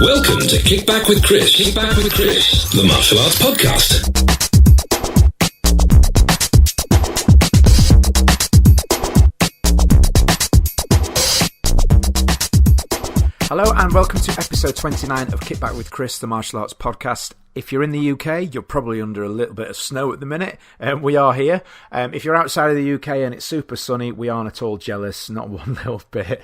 Welcome to Kick Back with Chris. Kick Back with Chris, the martial arts podcast. Hello and welcome to episode 29 of Kick Back with Chris, the martial arts podcast. If you're in the UK, you're probably under a little bit of snow at the minute. We are here. If you're outside of the UK and it's super sunny, we aren't at all jealous, not one little bit.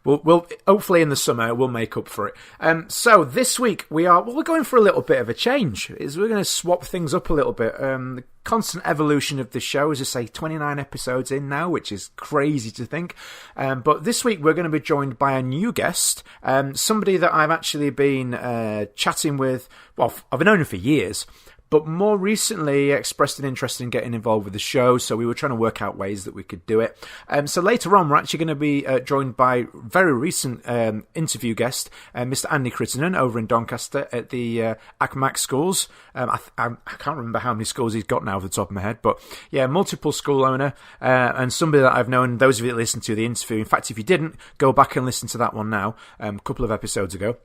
We'll hopefully in the summer we'll make up for it. So this week we're going for a little bit of a change. We're going to swap things up a little bit. The constant evolution of the show, as I say, 29 episodes in now, which is crazy to think. But this week we're going to be joined by a new guest, somebody that I've actually been chatting with. Well, I've known him for years, but more recently expressed an interest in getting involved with the show, so we were trying to work out ways that we could do it. So later on, we're actually going to be joined by very recent interview guest, Mr. Andy Crittenden over in Doncaster at the ACMAC schools. I can't remember how many schools he's got now off the top of my head, but yeah, multiple school owner, and somebody that I've known, those of you that listened to the interview. In fact, if you didn't, go back and listen to that one now, a couple of episodes ago.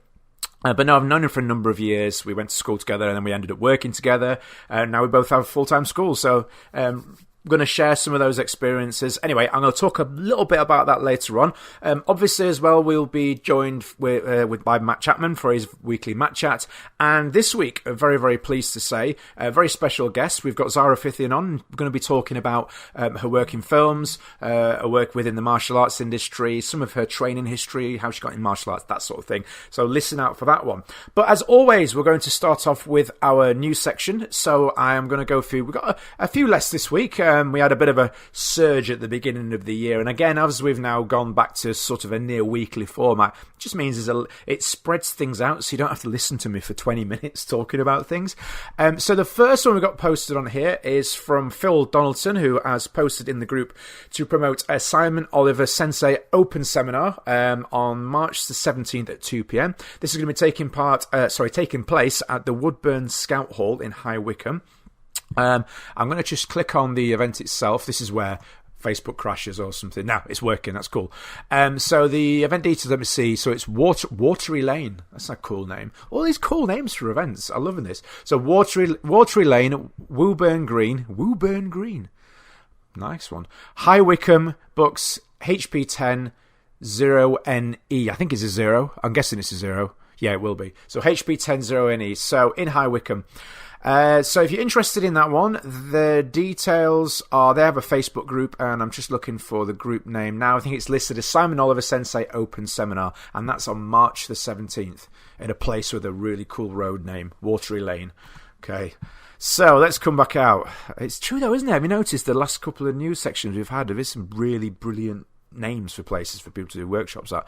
But no, I've known him for a number of years. We went to school together and then we ended up working together. And now we both have full-time schools. So I'm going to share some of those experiences. Anyway, I'm going to talk a little bit about that later on. Obviously, as well, we'll be joined by Matt Chapman for his weekly Matt Chat. And this week, very, very pleased to say, a very special guest. We've got Zara Phythian on. We're going to be talking about her work in films, her work within the martial arts industry, some of her training history, how she got in martial arts, that sort of thing. So listen out for that one. But as always, we're going to start off with our news section. So I am going to go through, we've got a few less this week. We had a bit of a surge at the beginning of the year. And again, as we've now gone back to sort of a near weekly format, it just means it spreads things out so you don't have to listen to me for 20 minutes talking about things. So the first one we got posted on here is from Phil Donaldson, who has posted in the group to promote a Simon Oliver Sensei Open Seminar on March the 17th at 2 p.m. This is going to be taking place at the Woodburn Scout Hall in High Wycombe. I'm going to just click on the event itself. This is where Facebook crashes or something. Now it's working. That's cool. So the event details, let me see. So it's Watery Lane. That's a cool name. All these cool names for events. I'm loving this. So Watery Lane, Woburn Green. Nice one. High Wycombe, Books, HP10 0NE. I think it's a 0. I'm guessing it's a 0. Yeah, it will be. So HP10 0NE. So in High Wycombe. So if you're interested in that one, the details are, they have a Facebook group, and I'm just looking for the group name now. I think it's listed as Simon Oliver Sensei Open Seminar, and that's on March the 17th in a place with a really cool road name, Watery Lane. Okay, so let's come back out. It's true though, isn't it? Have you noticed the last couple of news sections we've had, there is some really brilliant names for places for people to do workshops at.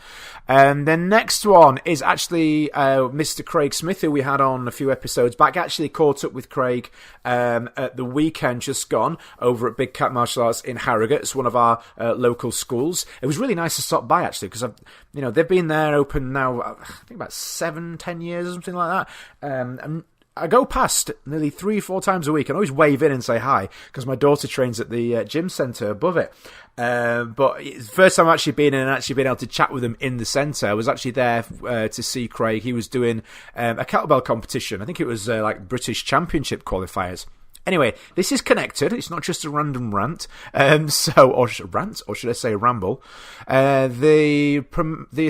And the next one is actually Mr. Craig Smith, who we had on a few episodes back. Actually caught up with Craig at the weekend just gone over at Big Cat Martial Arts in Harrogate. It's one of our local schools. It was really nice to stop by actually, because they've been there open now, I think about 7-10 years or something like that. And I go past nearly 3-4 times a week and always wave in and say hi, because my daughter trains at the gym centre above it. But it's the first time I've actually been in and actually been able to chat with him in the centre. I was actually there to see Craig. He was doing a kettlebell competition. I think it was like British Championship qualifiers. Anyway, this is connected. It's not just a random rant. Or should I say ramble? The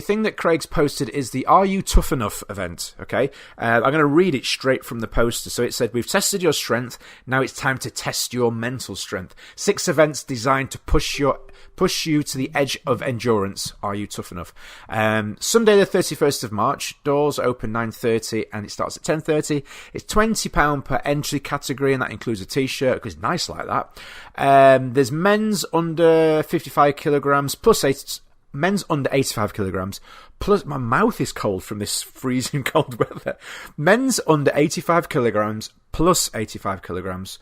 thing that Craig's posted is the Are You Tough Enough event. Okay, I'm going to read it straight from the poster. So it said, "We've tested your strength. Now it's time to test your mental strength. 6 events designed to push you to the edge of endurance. Are you tough enough?" Sunday the 31st of March. Doors open 9:30 and it starts at 10:30. It's £20 per entry category, and that includes a t-shirt, because it's nice like that. There's men's under 55 kilograms plus men's under 85 kilograms plus, my mouth is cold from this freezing cold weather. Men's under 85 kilograms plus 85 kilograms.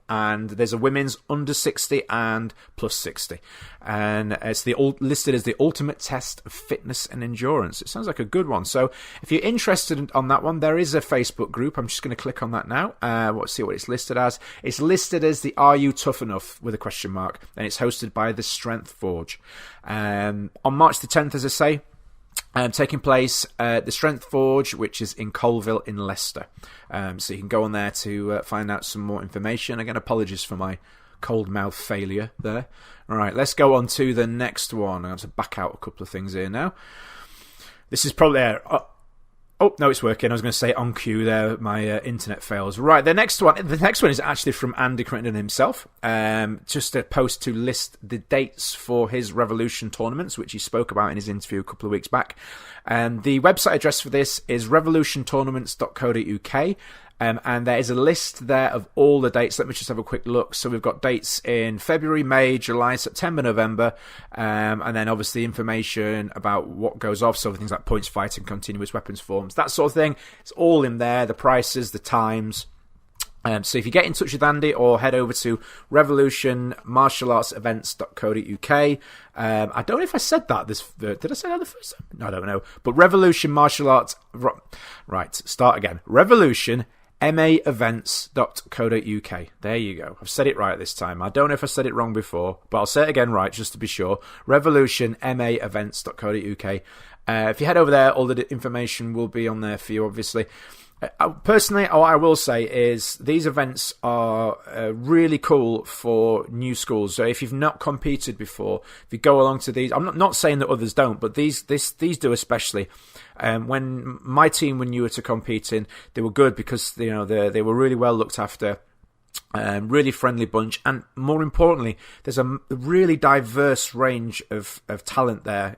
And there's a women's under 60 and plus 60. And it's listed as the ultimate test of fitness and endurance. It sounds like a good one. So if you're interested on that one, there is a Facebook group. I'm just going to click on that now. Let's see what it's listed as. It's listed as the Are You Tough Enough with a question mark. And it's hosted by the Strength Forge. On March the 10th, as I say, taking place at the Strength Forge, which is in Colville in Leicester. So you can go on there to find out some more information. Again, apologies for my cold mouth failure there. All right, let's go on to the next one. I have to back out a couple of things here now. This is probably... Oh, no, it's working. I was going to say on cue there. My internet fails. Right, the next one is actually from Andy Crittenden himself. Just a post to list the dates for his Revolution tournaments, which he spoke about in his interview a couple of weeks back. The website address for this is revolutiontournaments.co.uk. And there is a list there of all the dates. Let me just have a quick look. So we've got dates in February, May, July, September, November, and then obviously information about what goes off. So things like points fighting, continuous weapons forms, that sort of thing. It's all in there. The prices, the times. So if you get in touch with Andy, or head over to revolutionmartialartsevents.co.uk. I don't know if I said that. Did I say that the first time? No, I don't know. But Revolution Martial Arts... Right, start again. Revolution maevents.co.uk. There you go. I've said it right this time. I don't know if I said it wrong before, but I'll say it again right just to be sure. Revolution maevents.co.uk. If you head over there, all the information will be on there for you, obviously. Personally, what I will say is these events are really cool for new schools. So if you've not competed before, if you go along to these, I'm not saying that others don't, but these do especially. When my team were newer to competing, they were good because they were really well looked after. Really friendly bunch, and more importantly, there's a really diverse range of talent there.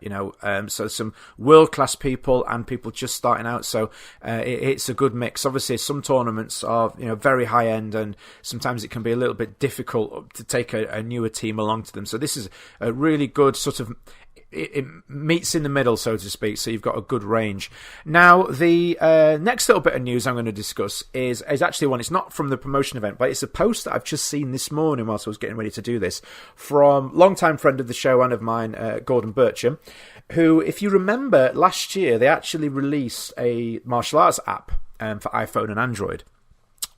So some world class people and people just starting out. So it's a good mix. Obviously, some tournaments are very high end, and sometimes it can be a little bit difficult to take a newer team along to them. So this is a really good sort of. It meets in the middle, so to speak, so you've got a good range. Now, the next little bit of news I'm going to discuss is actually one, it's not from the promotion event, but it's a post that I've just seen this morning whilst I was getting ready to do this, from longtime friend of the show and of mine, Gordon Bircham, who, if you remember, last year they actually released a martial arts app for iPhone and Android.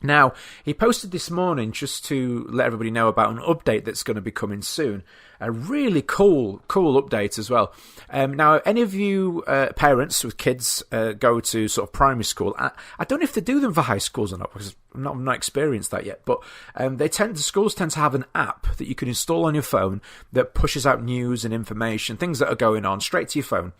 Now, he posted this morning just to let everybody know about an update that's going to be coming soon. A really cool update as well. Now, any of you parents with kids go to sort of primary school, I don't know if they do them for high schools or not, because I've not experienced that yet, but schools tend to have an app that you can install on your phone that pushes out news and information, things that are going on, straight to your phone.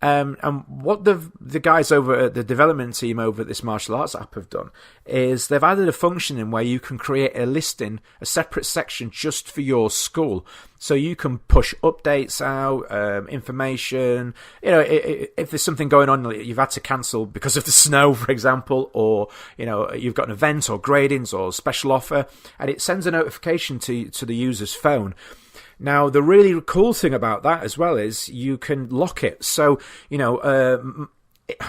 And what the guys over at the development team over at this martial arts app have done is they've added a function in where you can create a listing, a separate section just for your school. So you can push updates out, information. If there's something going on that you've had to cancel because of the snow, for example, or you've got an event or gradings or special offer, and it sends a notification to the user's phone. Now, the really cool thing about that as well is you can lock it. So, I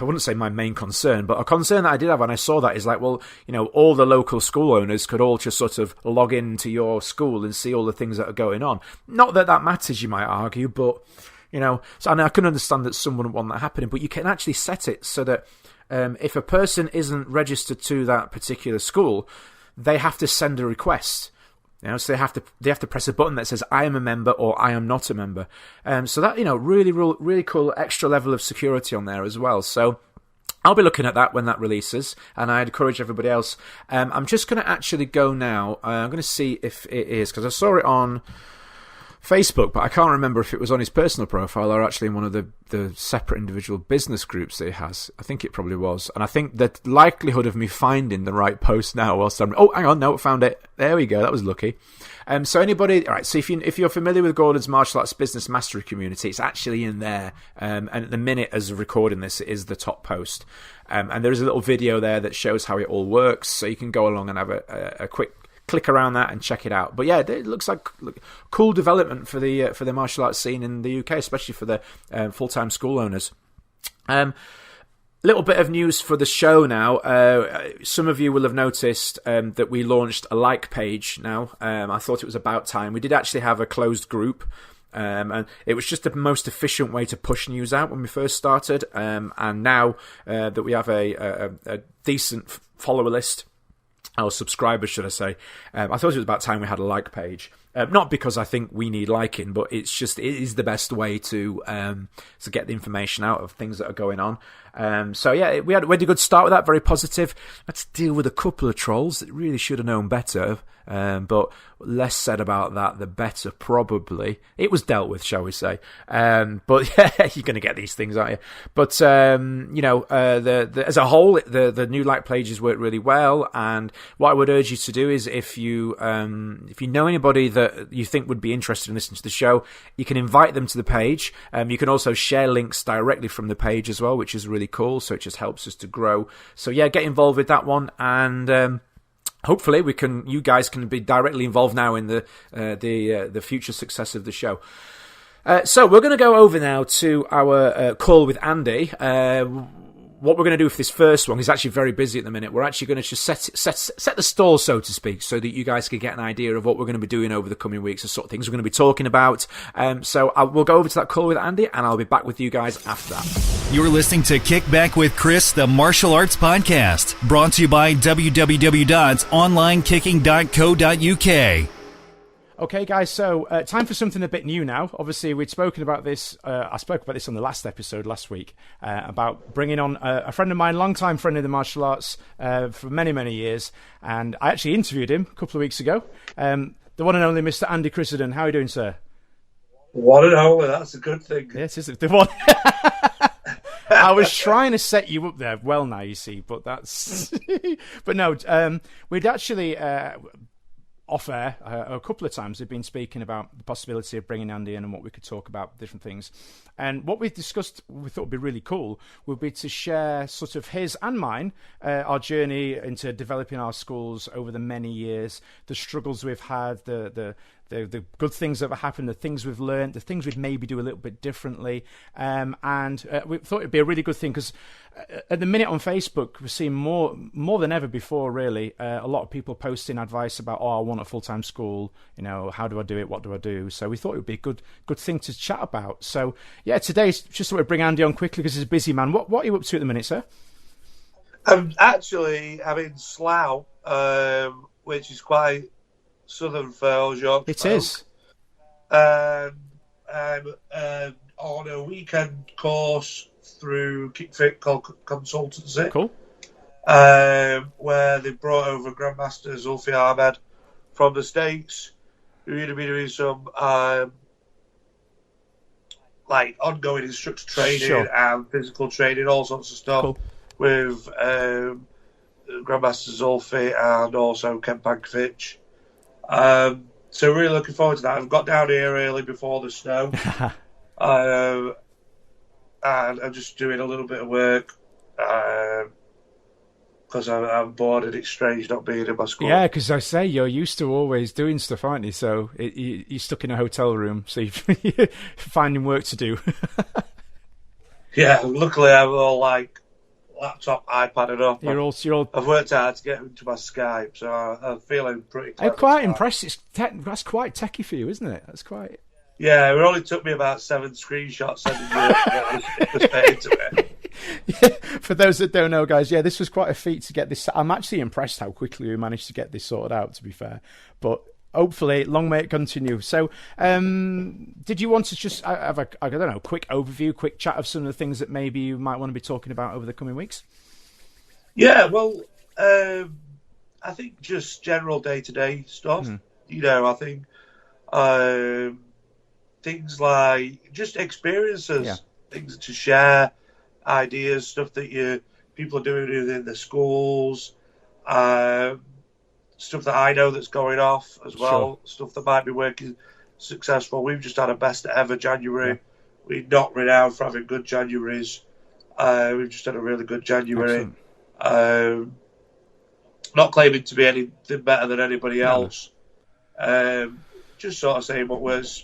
wouldn't say my main concern, but a concern that I did have when I saw that is like, well, all the local school owners could all just sort of log into your school and see all the things that are going on. Not that that matters, you might argue, but, so and I can understand that some wouldn't want that happening, but you can actually set it so that if a person isn't registered to that particular school, they have to send a request. So they have to press a button that says I am a member or I am not a member. So that really cool extra level of security on there as well. So I'll be looking at that when that releases, and I encourage everybody else. I'm just going to actually go now. I'm going to see if it is, because I saw it on Facebook, but I can't remember if it was on his personal profile or actually in one of the separate individual business groups that he has. I think it probably was. And I think the likelihood of me finding the right post now whilst I'm... Oh, hang on, no, found it. There we go, that was lucky. So anybody... All right, so if you're familiar with Gordon's Martial Arts Business Mastery community, it's actually in there. And at the minute as of recording this, it is the top post. And there is a little video there that shows how it all works, so you can go along and have a quick click around that and check it out. But yeah, it looks like cool development for the martial arts scene in the UK, especially for the full-time school owners. Little bit of news for the show now. Some of you will have noticed that we launched a like page now. I thought it was about time. We did actually have a closed group, and it was just the most efficient way to push news out when we first started. And now that we have a decent follower list, or subscribers, should I say, I thought it was about time we had a like page. Not because I think we need liking, but it is the best way to get the information out of things that are going on. So yeah, we had a good start with that, very positive. Had to deal with a couple of trolls that really should have known better, but less said about that, the better probably. It was dealt with, shall we say. But yeah, you're going to get these things, aren't you? But, as a whole, the new like pages work really well. And what I would urge you to do is if you know anybody that you think would be interested in listening to the show, you can invite them to the page. You can also share links directly from the page as well, which is really cool. So it just helps us to grow. So yeah, get involved with that one. And, hopefully, you guys can be directly involved now in the future success of the show. So we're going to go over now to our call with Andy. What we're going to do for this first one, he's actually very busy at the minute. We're actually going to just set the stall, so to speak, so that you guys can get an idea of what we're going to be doing over the coming weeks, the sort of things we're going to be talking about. So we'll go over to that call with Andy, and I'll be back with you guys after that. You're listening to Kick Back with Chris, the martial arts podcast, brought to you by www.onlinekicking.co.uk. Okay, guys, so time for something a bit new now. Obviously, we'd spoken about this. I spoke about this on the last episode last week, about bringing on a friend of mine, long-time friend of the martial arts for many, many years. And I actually interviewed him a couple of weeks ago. The one and only Mr. Andy Crittenden. How are you doing, sir? One and only, that's a good thing. Yes, is it the one? I was trying to set you up there. Well, now you see, but that's... but no, we'd actually... off air a couple of times we've been speaking about the possibility of bringing Andy in and what we could talk about, different things. And what we've discussed, we thought would be really cool, would be to share sort of his and mine, our journey into developing our schools over the many years, the struggles we've had, the good things that have happened, the things we've learned, the things we'd maybe do a little bit differently. And we thought it'd be a really good thing because at the minute on Facebook, we're seeing more than ever before, really, a lot of people posting advice about, I want a full-time school, how do I do it, what do I do? So we thought it would be a good thing to chat about. So yeah, today just thought we'd bring Andy on quickly because he's a busy man. What are you up to at the minute, sir? I'm in Slough, which is quite southern for York. It is. I'm on a weekend course through KickFit called Consultancy. Cool. Where they brought over Grandmaster Zulfi Ahmed from the States, who's going to be doing some ongoing instructor training and physical training, all sorts of stuff with Grandmaster Zulfi and also Ken Pankovic. So really looking forward to that. I've got down here early before the snow. And I'm just doing a little bit of work because I'm bored and it's strange not being in my school. Yeah, because I say you're used to always doing stuff, aren't you? So you're stuck in a hotel room, so you're finding work to do. Yeah, luckily I'm all laptop, iPad and up. You're all... I've worked hard to get into my Skype, so I'm feeling pretty clever. I'm quite impressed. That's quite techie for you, isn't it? That's quite... Yeah, it only took me about 7 screenshots sending you to get into it. Yeah, for those that don't know, guys, this was quite a feat to get this. I'm actually impressed how quickly we managed to get this sorted out, to be fair. But hopefully, long may it continue. So, did you want to just have a quick overview, quick chat of some of the things that maybe you might want to be talking about over the coming weeks? Yeah, well, I think just general day-to-day stuff. I think things like just experiences, things to share, ideas, stuff that people are doing within the schools, stuff that I know that's going off as well, stuff that might be working successful. We've just had a best ever January. We're not renowned for having good Januaries. We've just had a really good January. Not claiming to be anything better than anybody else. Just sort of saying what works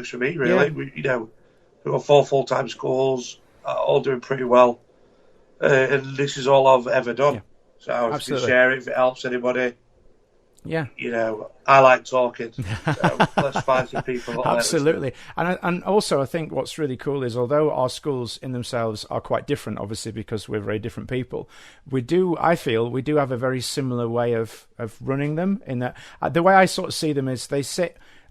for me, really. We've got 4 full-time schools, all doing pretty well. And this is all I've ever done. So if you can share it, if it helps anybody, Yeah. I like talking. So let's find some people. Absolutely. And also, I think what's really cool is, although our schools in themselves are quite different, obviously, because we're very different people, I feel we do have a very similar way of running them, in that the way I sort of see them is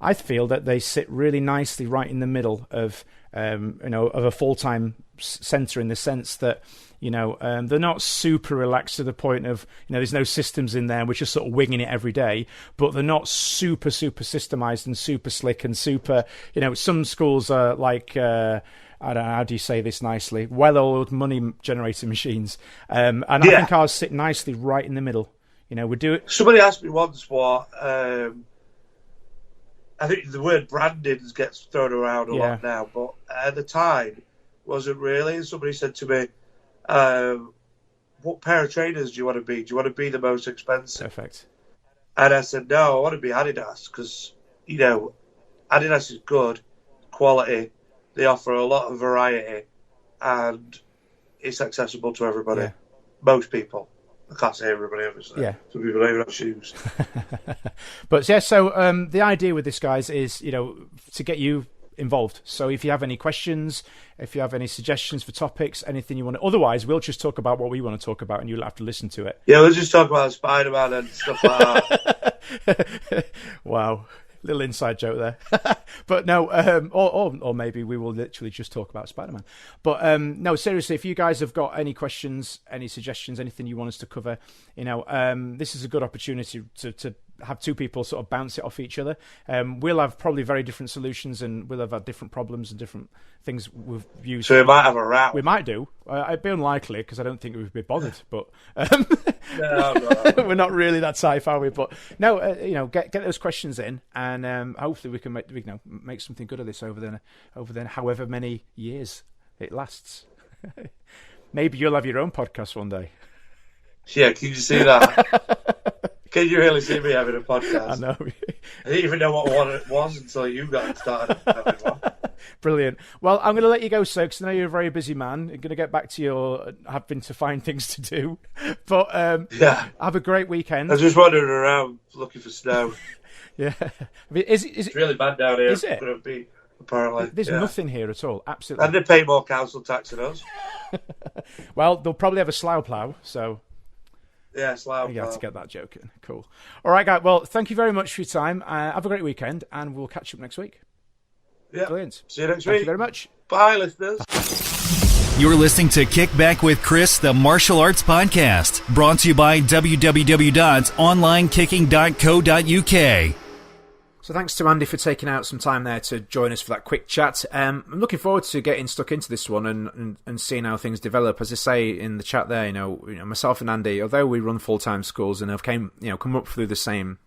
I feel that they sit really nicely right in the middle of a full-time centre, in the sense that they're not super relaxed to the point of there's no systems in there, we're just sort of winging it every day, but they're not super systemized and super slick and super some schools are like I don't know, how do you say this nicely, well-oiled money generating machines, and I think ours sit nicely right in the middle. We do it. Somebody asked me once what I think the word branding gets thrown around a lot now, but at the time wasn't really. Somebody said to me, what pair of trainers do you want to be? Do you want to be the most expensive? Perfect. And I said, no, I want to be Adidas, because, Adidas is good, quality, they offer a lot of variety, and it's accessible to everybody. Yeah. Most people. I can't say everybody, obviously. Yeah. Some people don't even have shoes. But yeah, so the idea with this, guys, is, to get you involved. So if you have any questions, if you have any suggestions for topics, anything you want to, otherwise we'll just talk about what we want to talk about and you'll have to listen to it. Yeah, we'll just talk about Spider-Man and stuff like that. Wow. Little inside joke there. But no, or maybe we will literally just talk about Spider-Man. But no, seriously, if you guys have got any questions, any suggestions, anything you want us to cover, this is a good opportunity to have two people sort of bounce it off each other. We'll have probably very different solutions, and we'll have had different problems and different things we've used. So we might have a row. We might do. It'd be unlikely, because I don't think we'd be bothered. But no. We're not really that type, are we? But no, get those questions in, and hopefully we can make something good of this over then however many years it lasts. Maybe you'll have your own podcast one day. Yeah, can you see that? Can you really see me having a podcast? I know. I didn't even know what one it was until you got started having one. Brilliant. Well, I'm going to let you go, sir, because I know you're a very busy man. I'm going to get back to your having to find things to do. But have a great weekend. I was just wandering around looking for snow. Yeah. I mean, it's really bad down here. Is it? Gonna be, apparently. There's nothing here at all. Absolutely. And they pay more council tax than us. Well, they'll probably have a slough plough, so... Yeah, slough. You have to get that joke in. Cool. All right, guys. Well, thank you very much for your time. Have a great weekend, and we'll catch up next week. Yeah. Brilliant. See you next week. Thank you very much. Bye, listeners. You're listening to Kick Back with Chris, the martial arts podcast, brought to you by www.onlinekicking.co.uk. So thanks to Andy for taking out some time there to join us for that quick chat. I'm looking forward to getting stuck into this one and seeing how things develop. As I say in the chat there, myself and Andy, although we run full-time schools and have come up through the same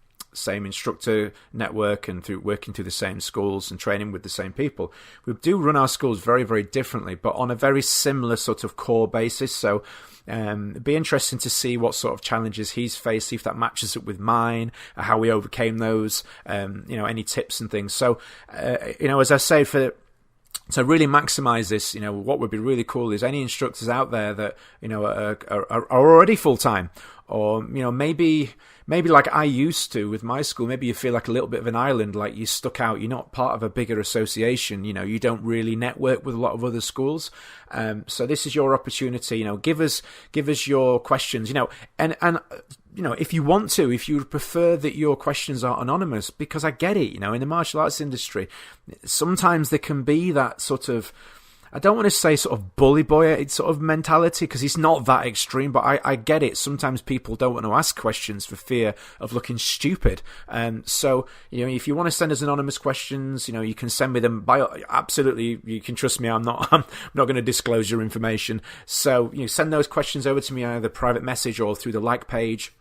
instructor network and through working through the same schools and training with the same people, we do run our schools very, very differently, but on a very similar sort of core basis. So it'd be interesting to see what sort of challenges he's faced, see if that matches up with mine, how we overcame those, any tips and things. So, as I say, to really maximize this, what would be really cool is any instructors out there that, are already full-time, or, maybe like I used to with my school, maybe you feel like a little bit of an island, like you're stuck out, you're not part of a bigger association, you don't really network with a lot of other schools. So this is your opportunity, give us your questions, and if you want to, if you prefer that your questions are anonymous, because I get it, in the martial arts industry, sometimes there can be that sort of, I don't want to say sort of bully boy sort of mentality, because it's not that extreme, but I get it. Sometimes people don't want to ask questions for fear of looking stupid. So, if you want to send us anonymous questions, you can send me them absolutely, you can trust me, I'm not going to disclose your information. So, send those questions over to me either private message or through the like page.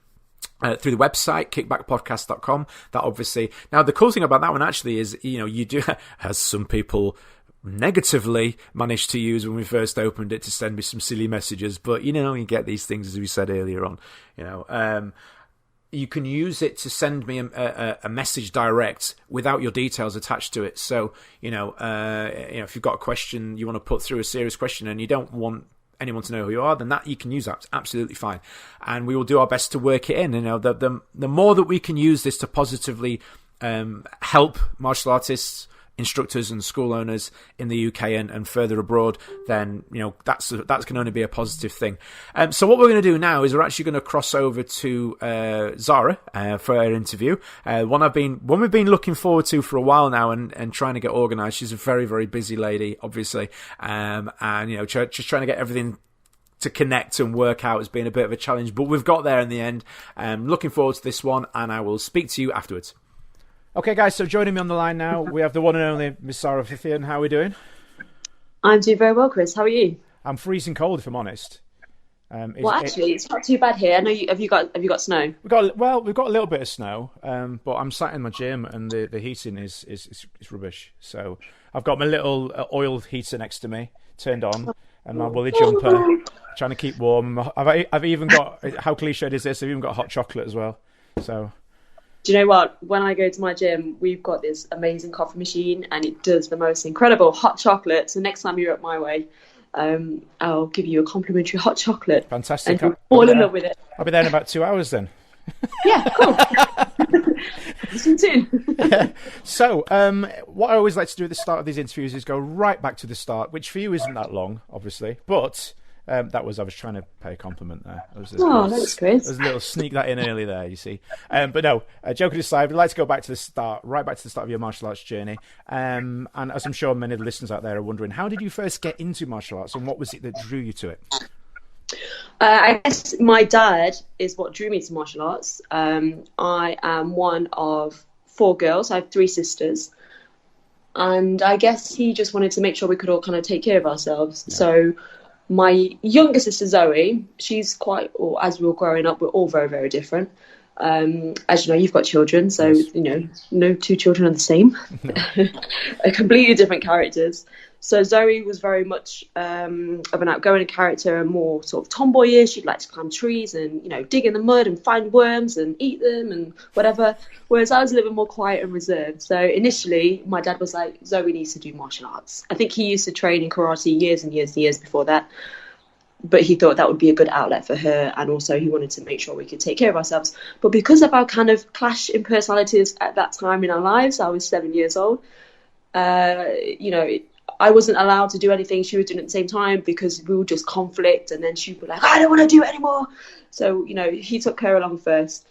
Through the website, kickbackpodcast.com. That obviously, now the cool thing about that one actually is, you do, as some people negatively managed to use when we first opened it, to send me some silly messages, but you get these things, as we said earlier on, you can use it to send me a message direct without your details attached to it. So if you've got a question you want to put through, a serious question, and you don't want anyone to know who you are, then that you can use that. It's absolutely fine. And we will do our best to work it in. You know, the more that we can use this to positively help martial artists, instructors and school owners in the UK and further abroad, then that's can only be a positive thing. So what we're going to do now is we're actually going to cross over to Zara for her interview. One we've been looking forward to for a while now and trying to get organised. She's a very, very busy lady, obviously, and just trying to get everything to connect and work out has been a bit of a challenge, but we've got there in the end. Looking forward to this one, and I will speak to you afterwards. Okay, guys, so joining me on the line now, we have the one and only Miss Zara Phythian. How are we doing? I'm doing very well, Chris. How are you? I'm freezing cold, if I'm honest. It's not too bad here. I know have you got snow? We've got a little bit of snow, but I'm sat in my gym and the heating is rubbish. So I've got my little oil heater next to me, turned on, and my woolly jumper, trying to keep warm. I've even got, how cliched is this? I've even got hot chocolate as well. So. Do you know what? When I go to my gym, we've got this amazing coffee machine, and it does the most incredible hot chocolate. So next time you're up my way, I'll give you a complimentary hot chocolate. Fantastic! And fall in love with it. I'll be there in about 2 hours then. Yeah, cool. Listen soon. So, what I always like to do at the start of these interviews is go right back to the start, which for you isn't that long, obviously, but. I was trying to pay a compliment there. Thanks, Chris. There's a little sneak that in early there, you see. But no, joking aside, we'd like to go back to the start, right back to the start of your martial arts journey. And as I'm sure many of the listeners out there are wondering, how did you first get into martial arts and what was it that drew you to it? I guess my dad is what drew me to martial arts. I am one of 4 girls. I have 3 sisters. And I guess he just wanted to make sure we could all kind of take care of ourselves. Yeah. So my younger sister Zoe, she's as we were growing up, we're all very, very different. As you know, you've got children, so no 2 children are the same. No. Completely different characters. So Zoe was very much of an outgoing character and more sort of tomboyish. She'd like to climb trees and dig in the mud and find worms and eat them and whatever. Whereas I was a little bit more quiet and reserved. So initially, my dad was like, Zoe needs to do martial arts. I think he used to train in karate years and years and years before that. But he thought that would be a good outlet for her, and also he wanted to make sure we could take care of ourselves. But because of our kind of clash in personalities at that time in our lives, I was 7 years old. I wasn't allowed to do anything she was doing at the same time because we would just conflict, and then she'd be like, I don't want to do it anymore. So, he took her along first.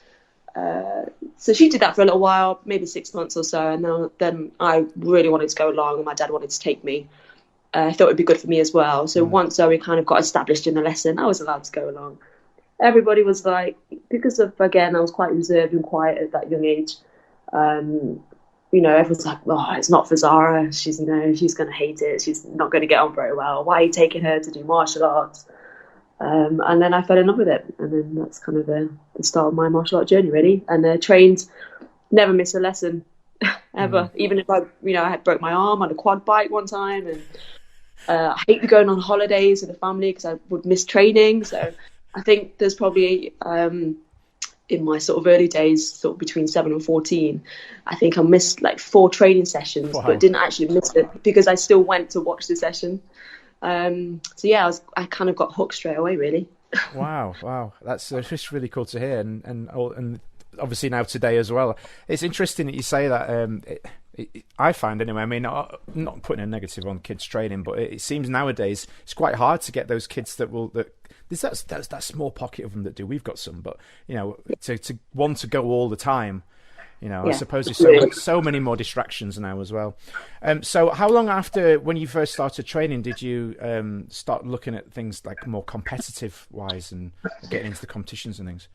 So she did that for a little while, maybe 6 months or so, and then I really wanted to go along, and my dad wanted to take me. I thought it would be good for me as well. So once Zoe kind of got established in the lesson, I was allowed to go along. Everybody was like, because of, again, I was quite reserved and quiet at that young age. Everyone's like, oh, it's not for Zara. She's going to hate it. She's not going to get on very well. Why are you taking her to do martial arts? And then I fell in love with it. And then that's kind of the start of my martial art journey, really. And trained, never missed a lesson, ever. Even if I had broke my arm on a quad bike one time. And I hated going on holidays with the family because I would miss training. So I think there's probably... in my sort of early days, sort of between 7 and 14, I think I missed like 4 training sessions, wow. But didn't actually miss it because I still went to watch the session. I kind of got hooked straight away, really. Wow, that's just really cool to hear, and obviously now today as well. It's interesting that you say that. I find anyway. I mean, not putting a negative on kids training, but it seems nowadays it's quite hard to get those kids that there's that small pocket of them that do. We've got some, but to want to go all the time. I suppose there's so many more distractions now as well. So how long after when you first started training did you start looking at things like more competitive wise and getting into the competitions and things?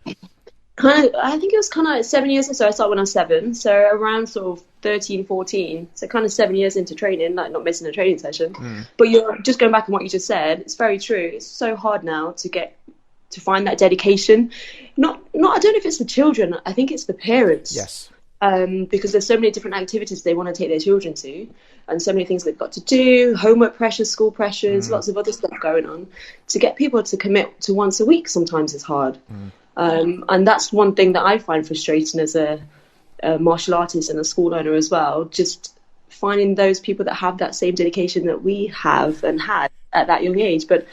I think it was kind of 7 years or so. I started when I was 7, so around sort of 13, 14. So kind of 7 years into training, like not missing a training session. But you're just going back on what you just said. It's very true. It's so hard now to find that dedication. Not. I don't know if it's the children. I think it's the parents. Yes. Because there's so many different activities they want to take their children to, and so many things they've got to do, homework pressures, school pressures, lots of other stuff going on. To get people to commit to once a week sometimes is hard. And that's one thing that I find frustrating as a martial artist and a school owner as well, just finding those people that have that same dedication that we have and had at that young age. But,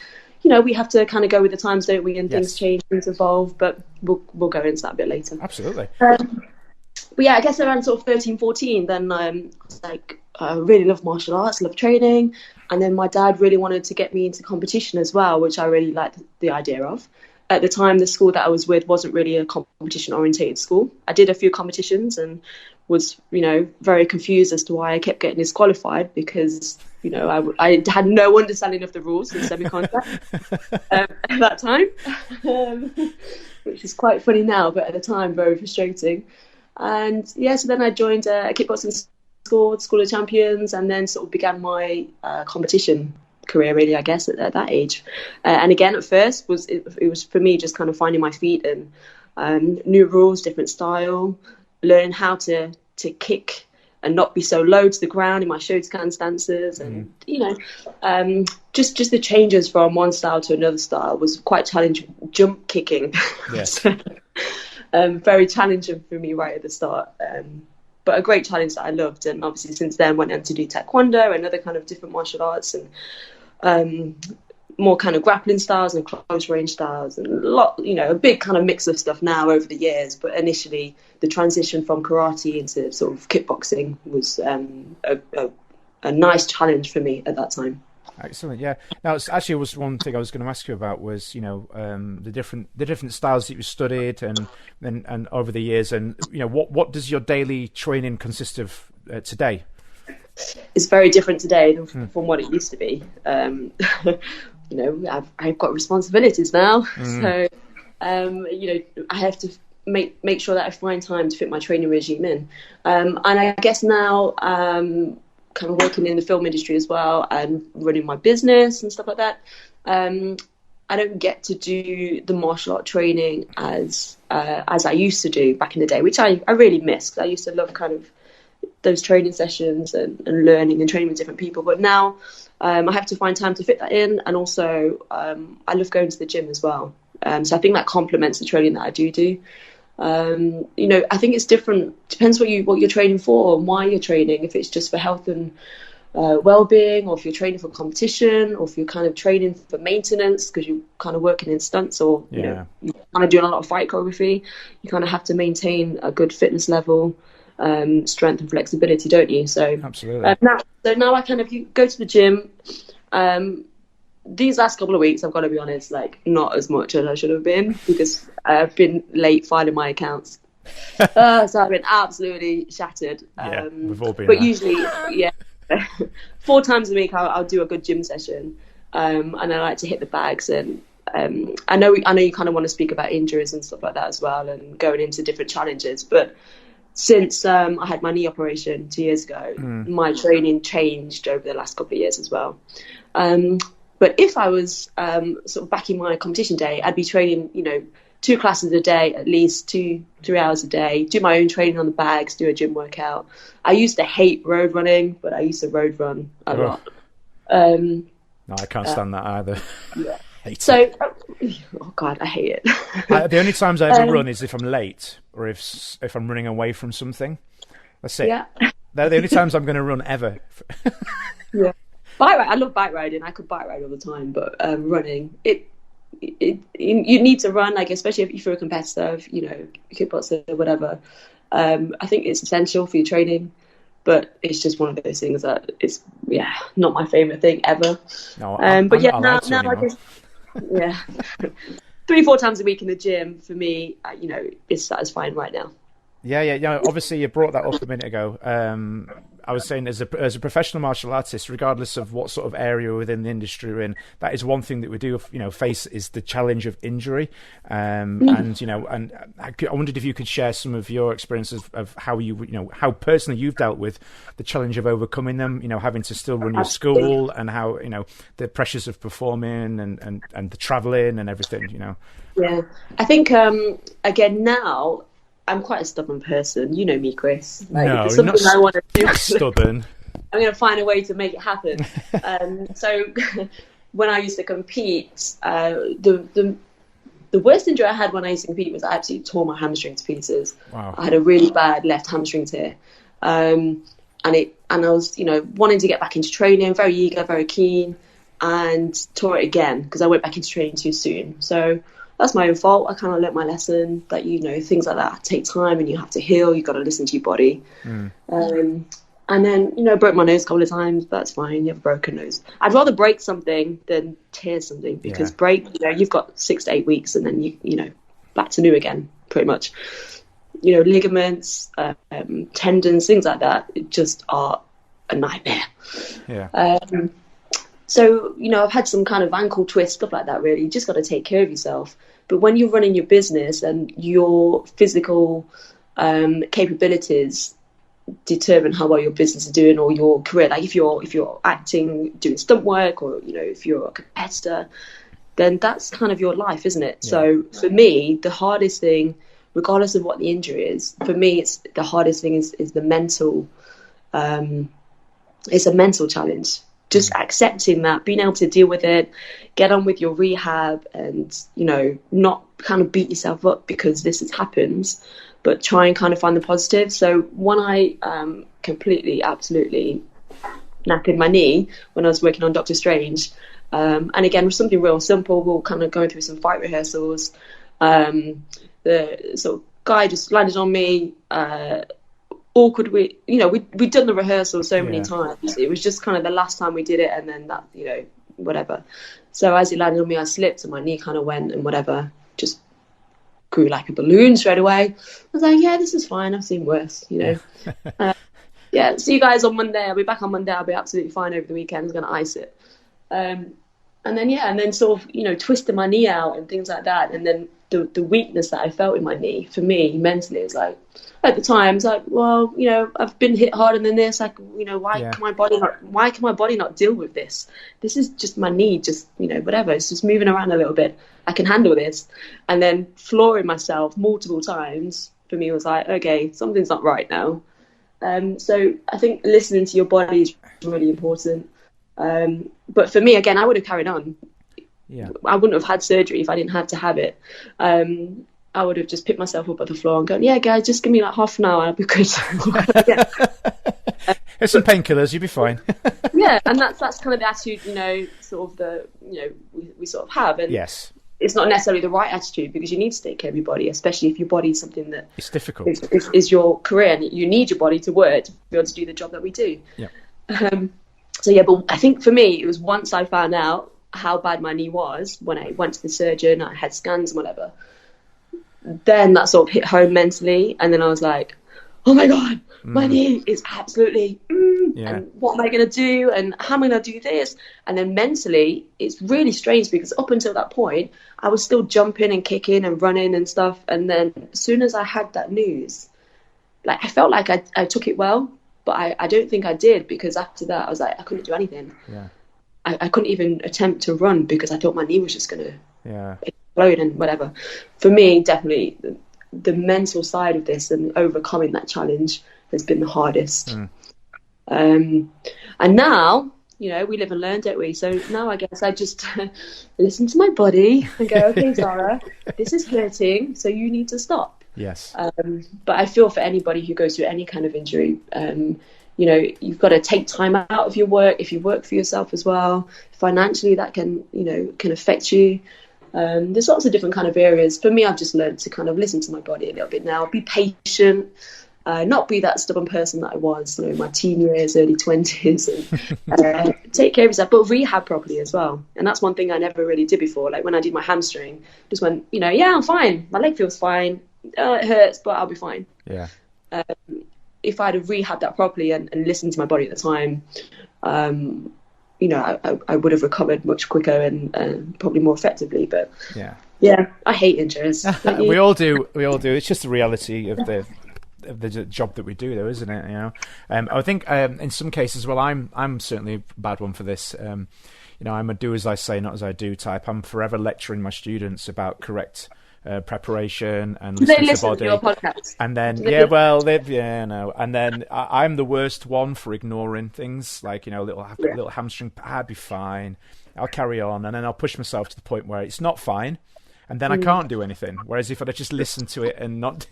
we have to kind of go with the times, don't we? And things change, things evolve, but we'll go into that a bit later. Absolutely. But yeah, I guess around sort of 13, 14, then I was like, I really love martial arts, love training. And then my dad really wanted to get me into competition as well, which I really liked the idea of. At the time, the school that I was with wasn't really a competition-orientated school. I did a few competitions and was, very confused as to why I kept getting disqualified because, I had no understanding of the rules in semi-contact at that time, which is quite funny now, but at the time, very frustrating. And so then I joined a kickboxing school of champions, and then sort of began my competition career, really, I guess, at that age. And again, at first, it was for me just kind of finding my feet and new rules, different style, learning how to kick and not be so low to the ground in my Shotokan stances, and just the changes from one style to another style was quite challenging. Jump kicking, yes. Very challenging for me right at the start. But a great challenge that I loved, and obviously since then went on to do taekwondo and other kind of different martial arts, and more kind of grappling styles and close range styles, and a big kind of mix of stuff now over the years. But initially, the transition from karate into sort of kickboxing was a nice challenge for me at that time. Excellent, yeah. Now, was one thing I was going to ask you about was, the different styles that you studied and over the years, and what does your daily training consist of today? It's very different today from what it used to be. I've got responsibilities now, so I have to make sure that I find time to fit my training regime in. And I guess now, kind of working in the film industry as well and running my business and stuff like that, I don't get to do the martial art training as I used to do back in the day, which I really miss. I used to love kind of those training sessions and learning and training with different people. But now I have to find time to fit that in. And also I love going to the gym as well. So I think that complements the training that I do. I think it's different. Depends what you're training for and why you're training. If it's just for health and well-being, or if you're training for competition, or if you're kind of training for maintenance because you're kind of working in stunts, or you're kind of doing a lot of fight choreography, you kind of have to maintain a good fitness level, strength and flexibility, don't you? So absolutely. Now I kind of go to the gym. These last couple of weeks, I've got to be honest, like not as much as I should have been because I've been late filing my accounts. So I've been absolutely shattered. We've all been. But usually, 4 times a week I'll do a good gym session, and I like to hit the bags. And I know you kind of want to speak about injuries and stuff like that as well, and going into different challenges. But since I had my knee operation 2 years ago, my training changed over the last couple of years as well. But if I was sort of back in my competition day, I'd be training, 2 classes a day, at least 2-3 hours a day, do my own training on the bags, do a gym workout. I used to hate road running, but I used to road run a lot. No, I can't stand that either. Yeah. Hate it. Oh God, I hate it. The only times I ever run is if I'm late or if I'm running away from something. That's it. Yeah. They're the only times I'm going to run ever. Yeah. I love bike riding. I could bike ride all the time, but running, you need to run, like especially if you're a competitor, kickboxer or whatever. I think it's essential for your training, but it's just one of those things that it's not my favorite thing ever. No, now I guess 3-4 times a week in the gym for me, is satisfying right now. Yeah. Obviously, you brought that up a minute ago. I was saying, as a professional martial artist, regardless of what sort of area within the industry we're in, that is one thing that we do, face is the challenge of injury. And I wondered if you could share some of your experiences of how how personally you've dealt with the challenge of overcoming them. Having to still run your school, and how the pressures of performing and the traveling and everything. Yeah, I think again now, I'm quite a stubborn person. You know me, Chris. Like, no, if there's something I want to do, stubborn. I'm going to find a way to make it happen. So when I used to compete, the worst injury I had when I used to compete was I actually tore my hamstring to pieces. Wow. I had a really bad left hamstring tear. And I was, wanting to get back into training, very eager, very keen. and tore it again because I went back into training too soon. So that's my own fault. I kind of learnt my lesson that, things like that take time and you have to heal. You've got to listen to your body. And then, broke my nose a couple of times. That's fine. You have a broken nose. I'd rather break something than tear something, because you've got 6 to 8 weeks and then you back to new again, pretty much. Ligaments, tendons, things like that, just are a nightmare. Yeah. So, I've had some kind of ankle twist, stuff like that, really. You just got to take care of yourself. But when you're running your business and your physical capabilities determine how well your business is doing, or your career, like if you're acting, doing stunt work, or, if you're a competitor, then that's kind of your life, isn't it? Yeah. So for me, the hardest thing, regardless of what the injury is, for me, it's the hardest thing is the mental, it's a mental challenge. Just accepting that, being able to deal with it, get on with your rehab, and, not kind of beat yourself up because this has happened, but try and kind of find the positive. So when I completely, absolutely knackered my knee when I was working on Doctor Strange, and again, with something real simple, we were kind of going through some fight rehearsals. The sort of guy just landed on me, awkward. We'd done the rehearsal so many times. It was just kind of the last time we did it, and then that, whatever. So as he landed on me, I slipped and my knee kind of went, and whatever, just grew like a balloon straight away. I was like, yeah, this is fine. I've seen worse, see you guys on Monday. I'll be back on Monday. I'll be absolutely fine over the weekend. I'm going to ice it. And then sort of, twisting my knee out and things like that. And then the weakness that I felt in my knee, for me, mentally, is like, at the time, it's like, well, I've been hit harder than this. Like, why can my body not deal with this? This is just my knee, just, whatever. It's just moving around a little bit. I can handle this. And then flooring myself multiple times, for me, was like, okay, something's not right now. So I think listening to your body is really important. But for me, again, I would have carried on. Yeah. I wouldn't have had surgery if I didn't have to have it. I would have just picked myself up at the floor and gone, yeah, guys, just give me like half an hour, I'll be good. Here's some painkillers, you'll be fine. Yeah, and that's kind of the attitude, sort of we sort of have. And yes. It's not necessarily the right attitude, because you need to take care of your body, especially if your body is something that it's difficult. Is your career, and you need your body to work to be able to do the job that we do. Yeah. But I think for me, it was once I found out how bad my knee was, when I went to the surgeon, I had scans and whatever, then that sort of hit home mentally. And then I was like, oh my God, my knee is absolutely, and what am I going to do? And how am I going to do this? And then mentally, it's really strange, because up until that point, I was still jumping and kicking and running and stuff. And then as soon as I had that news, like, I felt like I took it well, but I don't think I did, because after that, I was like, I couldn't do anything. Yeah. I couldn't even attempt to run, because I thought my knee was just going to explode and whatever. For me, definitely, the mental side of this and overcoming that challenge has been the hardest. And now, we live and learn, don't we? So now I guess I just listen to my body and go, okay, Zara, this is hurting, so you need to stop. Yes. But I feel for anybody who goes through any kind of injury, you've got to take time out of your work. If you work for yourself as well, financially, that can affect you. There's lots of different kind of areas. For me, I've just learned to kind of listen to my body a little bit now, be patient, not be that stubborn person that I was, in my teen years, early 20s, and take care of yourself, but rehab properly as well. And that's one thing I never really did before. Like when I did my hamstring, just went, yeah, I'm fine. My leg feels fine. It hurts, but I'll be fine. Yeah. If I'd have rehabbed that properly and listened to my body at the time, I would have recovered much quicker and probably more effectively. But yeah, I hate injuries. We all do. It's just the reality of the job that we do, though, isn't it? I think in some cases, well, I'm certainly a bad one for this. I'm a do as I say, not as I do type. I'm forever lecturing my students about correct preparation and listening to the body. To your podcast? And then and then I'm the worst one for ignoring things like little hamstring. I'd be fine, I'll carry on, and then I'll push myself to the point where it's not fine, and then I can't do anything. Whereas if I'd just listened to it and not,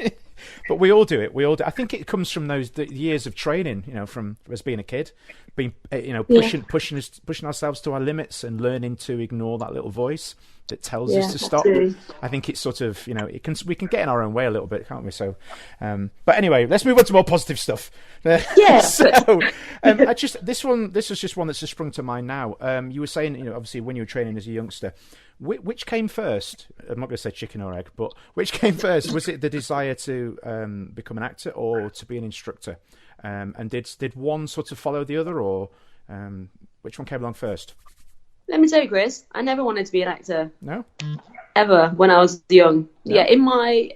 but we all do it. We all do. I think it comes from the years of training, from as being a kid, being pushing ourselves to our limits and learning to ignore that little voice that tells us to stop. I think it's sort of, we can get in our own way a little bit, can't we? So, but anyway, let's move on to more positive stuff. Yeah. So, this was just one that's just sprung to mind now. You were saying, obviously when you were training as a youngster, which came first? I'm not going to say chicken or egg, but which came first? Was it the desire to become an actor or to be an instructor? And did one sort of follow the other, or which one came along first? Let me tell you, Chris, I never wanted to be an actor. No? Ever, when I was young. No. Yeah, in my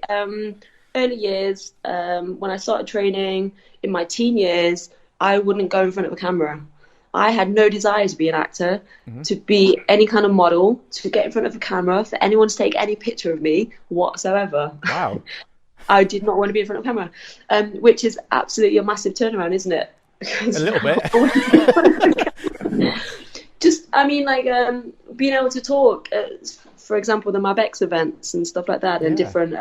early years, when I started training, in my teen years, I wouldn't go in front of a camera. I had no desire to be an actor, to be any kind of model, to get in front of a camera, for anyone to take any picture of me whatsoever. Wow. I did not want to be in front of a camera, which is absolutely a massive turnaround, isn't it? A little bit. Being able to talk, for example, the Mabex events and stuff like that, and different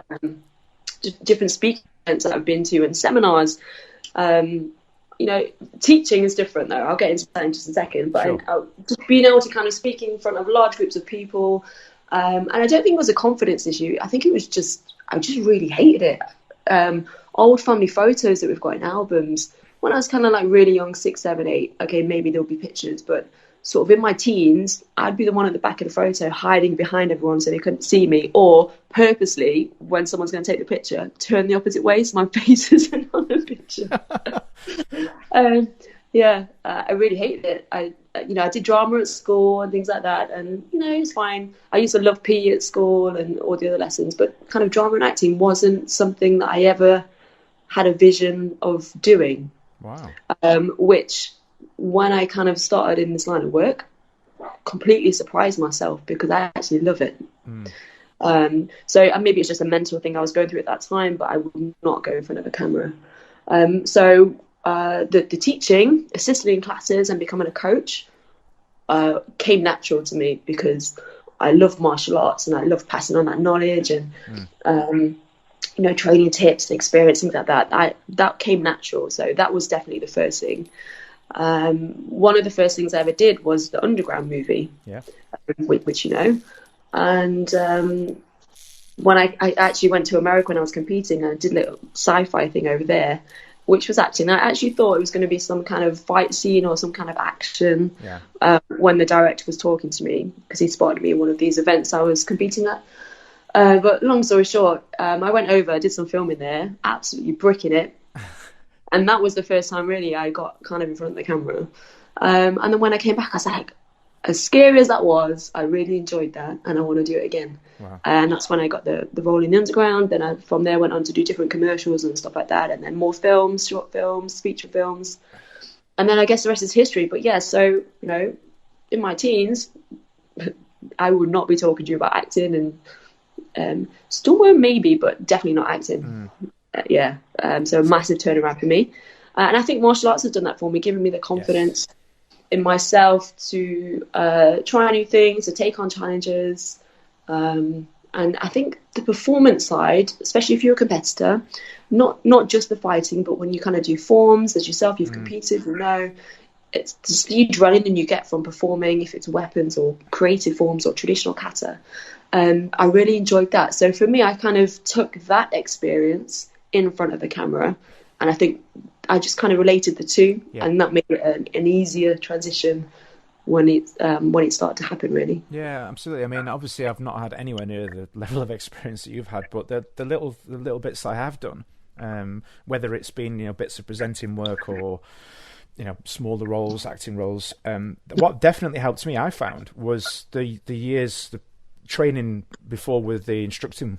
speaking events that I've been to and seminars. Teaching is different, though. I'll get into that in just a second. But sure. Just being able to kind of speak in front of large groups of people, and I don't think it was a confidence issue. I think it was I just really hated it. Old family photos that we've got in albums, when I was kind of like really young, 6, 7, 8, okay, maybe there'll be pictures, but sort of in my teens, I'd be the one at the back of the photo hiding behind everyone so they couldn't see me, or purposely, when someone's going to take the picture, turn the opposite way so my face isn't on the picture. I really hated it. I did drama at school and things like that, and it's fine. I used to love PE at school and all the other lessons, but kind of drama and acting wasn't something that I ever had a vision of doing. Wow. Which, when I kind of started in this line of work, completely surprised myself because I actually love it. So maybe it's just a mental thing I was going through at that time, but I would not go in front of a camera. The teaching, assisting in classes and becoming a coach came natural to me because I love martial arts and I love passing on that knowledge and training tips, experience, things like that. That came natural. So that was definitely the first thing. One of the first things I ever did was the Underground movie, which and when I actually went to America when I was competing, I did a little sci-fi thing over there, which was acting. I actually thought it was going to be some kind of fight scene or some kind of action when the director was talking to me, because he spotted me in one of these events I was competing at. But long story short, I went over, did some filming there, absolutely bricking it. And that was the first time really I got kind of in front of the camera. And then when I came back, I was like, as scary as that was, I really enjoyed that and I want to do it again. Wow. And that's when I got the role in the Underground. Then I, from there, went on to do different commercials and stuff like that. And then more films, short films, feature films. And then I guess the rest is history. But yeah, so, in my teens, I would not be talking to you about acting and still were maybe, but definitely not acting. So a massive turnaround for me. And I think martial arts have done that for me, giving me the confidence in myself to try new things, to take on challenges. And I think the performance side, especially if you're a competitor, not just the fighting, but when you kind of do forms as yourself, you've competed, it's the speed running you get from performing, if it's weapons or creative forms or traditional kata. I really enjoyed that. So for me, I kind of took that experience in front of the camera, and I think I just kind of related the two, and that made it an easier transition when it started to happen, really. Yeah, absolutely. I mean, obviously I've not had anywhere near the level of experience that you've had, but the little bits I have done, whether it's been bits of presenting work or smaller roles, acting roles, what definitely helped me, I found, was the years the training before with the instructing,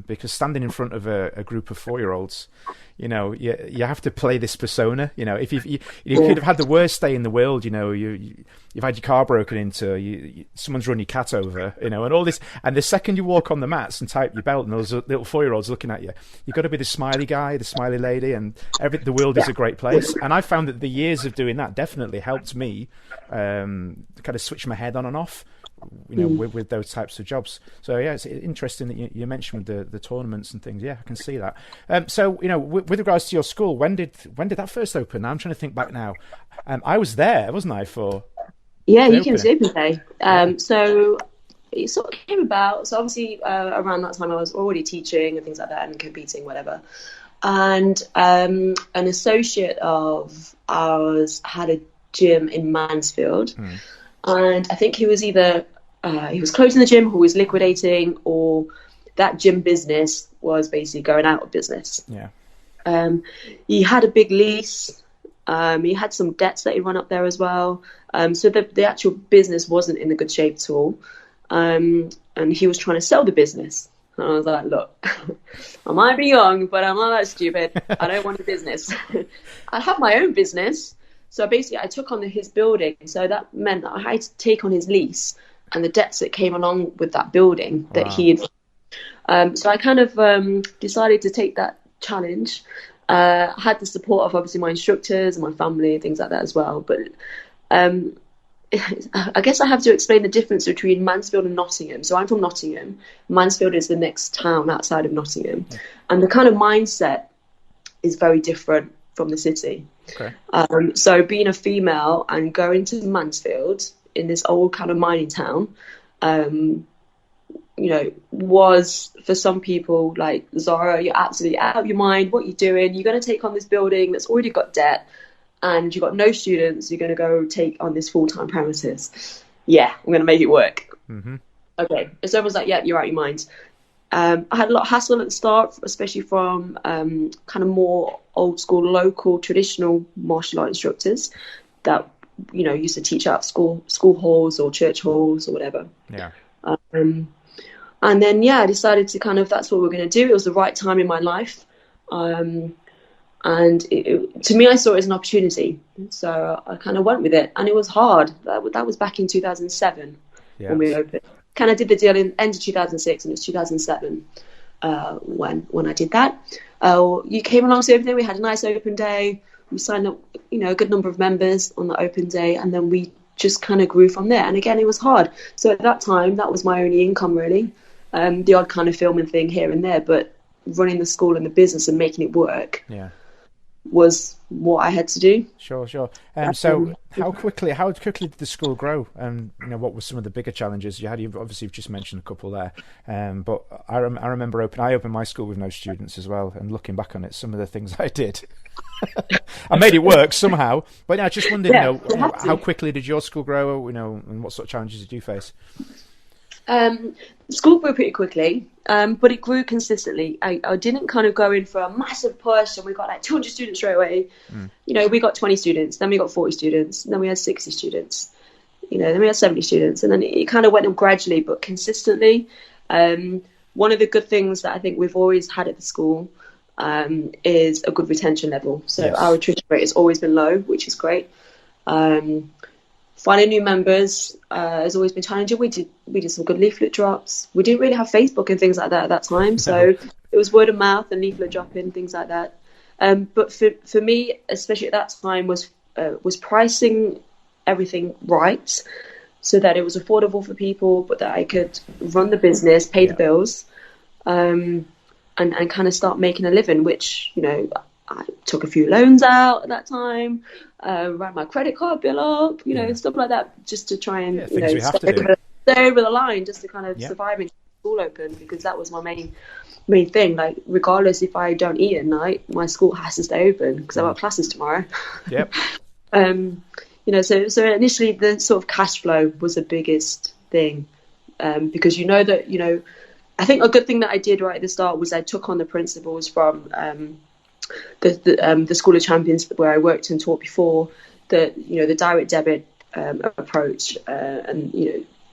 because standing in front of a group of 4-year-olds, you have to play this persona. If you could have had the worst day in the world, you've had your car broken into, someone's run your cat over, and all this, and the second you walk on the mats and tie up your belt and those little 4-year-olds looking at you, you've got to be the smiley guy, the smiley lady, and the world is a great place. And I found that the years of doing that definitely helped me kind of switch my head on and off. with those types of jobs. So yeah, it's interesting that you mentioned the tournaments and things. Yeah, I can see that. So with regards to your school, when did that first open? I'm trying to think back now. I was there, wasn't I? Yeah, you came to open day. So it sort of came about. So obviously around that time I was already teaching and things like that and competing, whatever. And an associate of ours had a gym in Mansfield, and I think he was either he was closing the gym, or was liquidating, or that gym business was basically going out of business. Yeah. He had a big lease. He had some debts that he run up there as well. So the actual business wasn't in a good shape at all. And he was trying to sell the business. And I was like, look, I might be young, but I'm not that stupid. I don't want a business. I have my own business. So basically I took on his building. So that meant that I had to take on his lease and the debts that came along with that building that he had. So I kind of decided to take that challenge. I had the support of obviously my instructors and my family and things like that as well. But I guess I have to explain the difference between Mansfield and Nottingham. So I'm from Nottingham. Mansfield is the next town outside of Nottingham. And the kind of mindset is very different from the city. Okay. So being a female and going to Mansfield in this old kind of mining town, was for some people like, Zara, you're absolutely out of your mind. What are you doing? You're going to take on this building that's already got debt, and you've got no students. You're going to go take on this full-time premises. Yeah, I'm going to make it work. Mm-hmm. Okay. So everyone's like, yeah, you're out of your mind. I had a lot of hassle at the start, especially from kind of more old school, local, traditional martial art instructors that, used to teach out school halls or church halls or whatever. Yeah. And then, I decided to that's what we're going to do. It was the right time in my life. And to me, I saw it as an opportunity. So I kind of went with it. And it was hard. That was back in 2007 when we opened. Kind of did the deal in end of 2006, and it was 2007 when I did that. You came along to open day. We had a nice open day. We signed up, a good number of members on the open day, and then we just kind of grew from there. And again, it was hard. So at that time, that was my only income, really. The odd kind of filming thing here and there, but running the school and the business and making it work was what I had to do. Sure. So how quickly did the school grow? And what were some of the bigger challenges you had? You've just mentioned a couple there, but I remember I opened my school with no students as well, and looking back on it, some of the things I did, I made it work somehow. But I just wondered, how quickly did your school grow? And what sort of challenges did you face? School grew pretty quickly, but it grew consistently. I didn't kind of go in for a massive push and we got like 200 students straight away. We got 20 students, then we got 40 students, then we had 60 students, then we had 70 students, and then it kind of went up gradually but consistently. One of the good things that I think we've always had at the school is a good retention level. So our attrition rate has always been low, which is great. Finding new members has always been challenging. We did some good leaflet drops. We didn't really have Facebook and things like that at that time, so it was word of mouth and leaflet dropping, things like that. But for me, especially at that time, was pricing everything right, so that it was affordable for people, but that I could run the business, pay the bills, and kind of start making a living. Which I took a few loans out at that time, ran my credit card bill up, stuff like that, just to try and stay over the line, just to kind of survive and keep school open, because that was my main thing. Like, regardless if I don't eat at night, my school has to stay open because I've got classes tomorrow. Yep. So initially the sort of cash flow was the biggest thing, because that I think a good thing that I did right at the start was I took on the principles from the School of Champions where I worked and taught before, the direct debit approach, and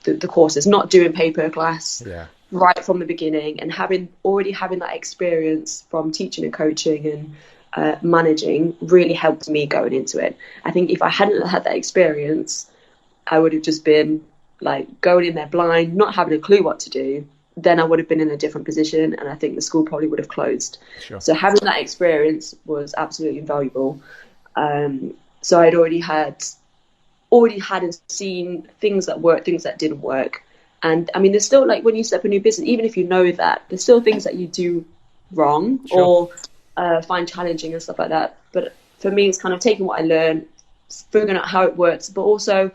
the courses, not doing pay per class right from the beginning, and having that experience from teaching and coaching and managing really helped me going into it. I think if I hadn't had that experience, I would have just been like going in there blind, not having a clue what to do. Then I would have been in a different position, and I think the school probably would have closed. Sure. So having that experience was absolutely invaluable. So I'd already had already had and seen things that worked, things that didn't work. And I mean, there's still, like, when you set up a new business, even if you know that, there's still things that you do wrong or find challenging and stuff like that. But for me, it's kind of taking what I learned, figuring out how it works, but also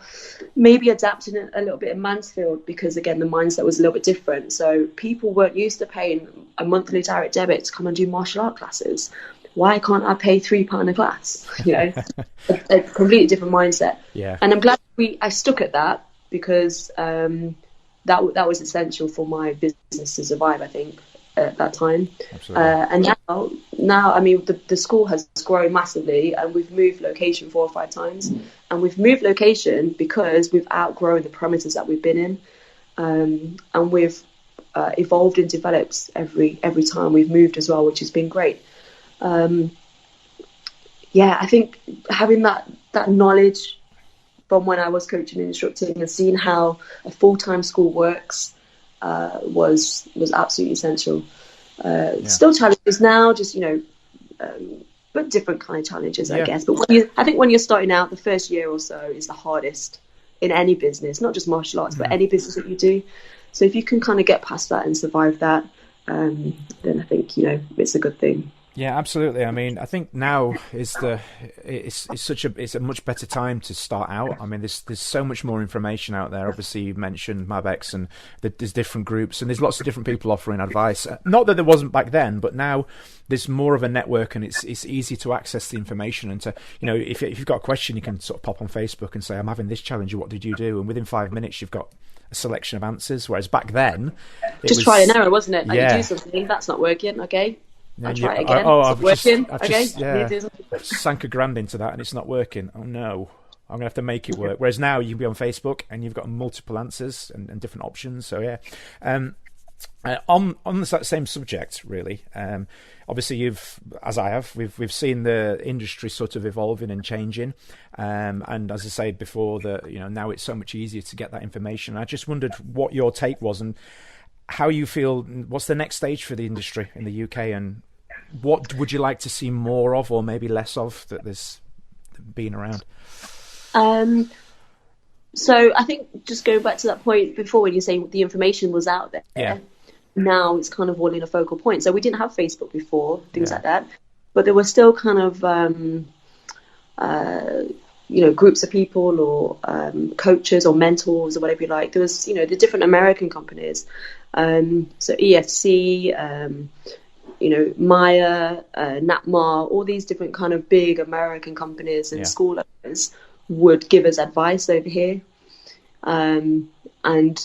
maybe adapting it a little bit in Mansfield, because again, the mindset was a little bit different. So people weren't used to paying a monthly direct debit to come and do martial art classes. Why can't I pay £3 a class? You know, a completely different mindset. Yeah. And I'm glad I stuck at that, because that was essential for my business to survive, I think, at that time. Absolutely. And now, I mean, the school has grown massively, and we've moved location 4 or 5 times. And we've moved location because we've outgrown the parameters that we've been in. And we've evolved and developed every time we've moved as well, which has been great. I think having that knowledge from when I was coaching and instructing and seeing how a full-time school works was absolutely essential. Still challenges now, just, you know, but different kind of challenges, I guess. But I think when you're starting out, the first year or so is the hardest in any business, not just martial arts, but any business that you do. So if you can kind of get past that and survive that, then I think, you know, it's a good thing. Yeah, absolutely. I mean, I think now it's a much better time to start out. I mean, there's so much more information out there. Obviously, you mentioned Mabex, and there's different groups, and there's lots of different people offering advice. Not that there wasn't back then, but now there's more of a network, and it's easy to access the information. And to, you know, if you've got a question, you can sort of pop on Facebook and say, "I'm having this challenge. What did you do?" And within 5 minutes, you've got a selection of answers. Whereas back then, just trial and error, wasn't it? Like, you do something, that's not working. Okay. I'll try it again. I've working. I've sank £1,000 into that and it's not working. Oh no, I'm gonna have to make it work. Whereas now you can be on Facebook and you've got multiple answers and different options. So yeah, on that same subject, really. Obviously, we've seen the industry sort of evolving and changing, and as I said before, that, you know, now it's so much easier to get that information. I just wondered what your take was and how you feel. What's the next stage for the industry in the UK, and what would you like to see more of, or maybe less of, that there's been around? So I think, just going back to that point before, when you say the information was out there, now it's kind of all in a focal point. So we didn't have Facebook before, things like that, but there were still kind of you know, groups of people or coaches or mentors or whatever you like. There was, you know, the different American companies, so EFC, you know, Maya, Natmar, all these different kind of big American companies and school owners would give us advice over here. And,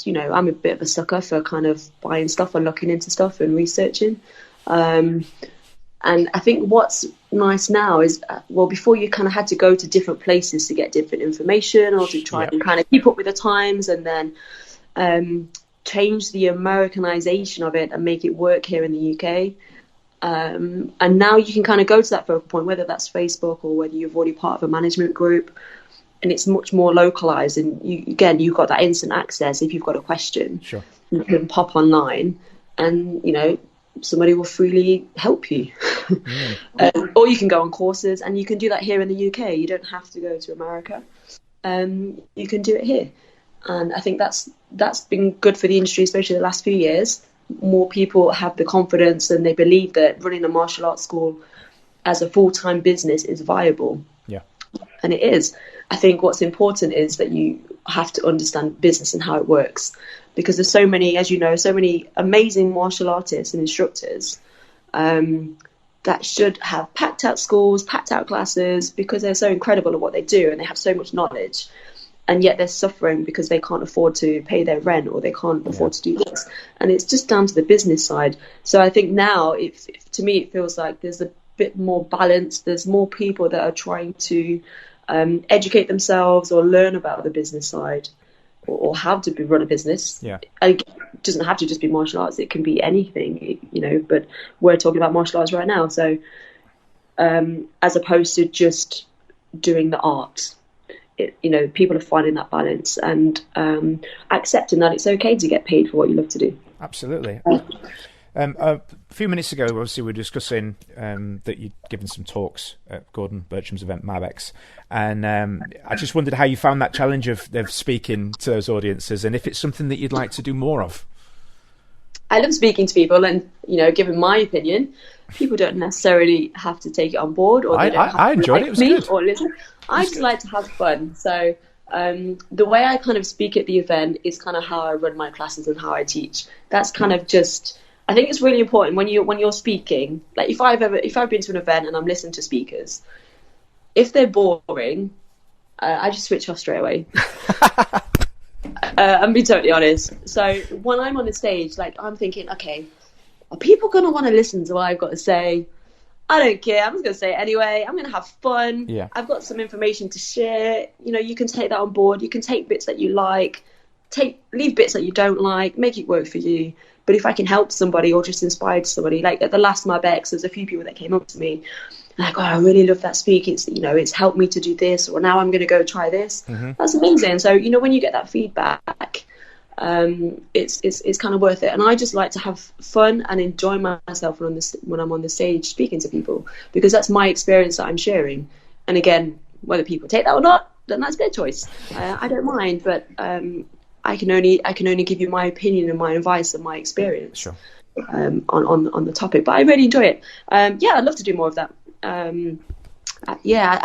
you know, I'm a bit of a sucker for kind of buying stuff and looking into stuff and researching. And I think what's nice now is, well, before you kind of had to go to different places to get different information or to try and kind of keep up with the times, and then change the Americanization of it and make it work here in the UK. And now you can kind of go to that focal point, whether that's Facebook or whether you've already part of a management group, and it's much more localized. And you've got that instant access. If you've got a question, you can pop online and, you know, somebody will freely help you. Or you can go on courses, and you can do that here in the UK. You don't have to go to America. You can do it here. And I think that's been good for the industry, especially the last few years. More people have the confidence, and they believe that running a martial arts school as a full-time business is viable. Yeah. And it is. I think what's important is that you have to understand business and how it works, because there's so many, as you know, so many amazing martial artists and instructors that should have packed out schools, packed out classes, because they're so incredible at what they do and they have so much knowledge. And yet they're suffering because they can't afford to pay their rent, or they can't afford to do this. And it's just down to the business side. So I think now, to me, it feels like there's a bit more balance. There's more people that are trying to educate themselves or learn about the business side, or how to run a business. Yeah. And it doesn't have to just be martial arts. It can be anything, you know, but we're talking about martial arts right now. So as opposed to just doing the art. You know, people are finding that balance and accepting that it's okay to get paid for what you love to do. Absolutely. A few minutes ago, obviously, we were discussing that you'd given some talks at Gordon Bircham's event, Mabex, and I just wondered how you found that challenge of speaking to those audiences, and if it's something that you'd like to do more of. I love speaking to people, and giving my opinion. People don't necessarily have to take it on board, or I enjoyed it. It was good. Or listen. I just like to have fun. So the way I kind of speak at the event is kind of how I run my classes and how I teach. That's kind of just. I think it's really important when you're speaking. Like if I've been to an event and I'm listening to speakers, if they're boring, I just switch off straight away. I'm being totally honest. So when I'm on the stage, like I'm thinking, okay, are people going to want to listen to what I've got to say? I don't care. I'm just going to say it anyway. I'm going to have fun. Yeah. I've got some information to share. You can take that on board. You can take bits that you like, leave bits that you don't like, make it work for you. But if I can help somebody or just inspire somebody, like at the last Mabex, there's a few people that came up to me like, oh, I really love that speak. It's helped me to do this, or now I'm going to go try this. Mm-hmm. That's amazing. So, when you get that feedback, it's kind of worth it. And I just like to have fun and enjoy myself when I'm on the stage speaking to people, because that's my experience that I'm sharing. And again, whether people take that or not, then that's their choice. I don't mind, but I can only give you my opinion and my advice and my experience. Sure. On the topic, but I really enjoy it. I'd love to do more of that. I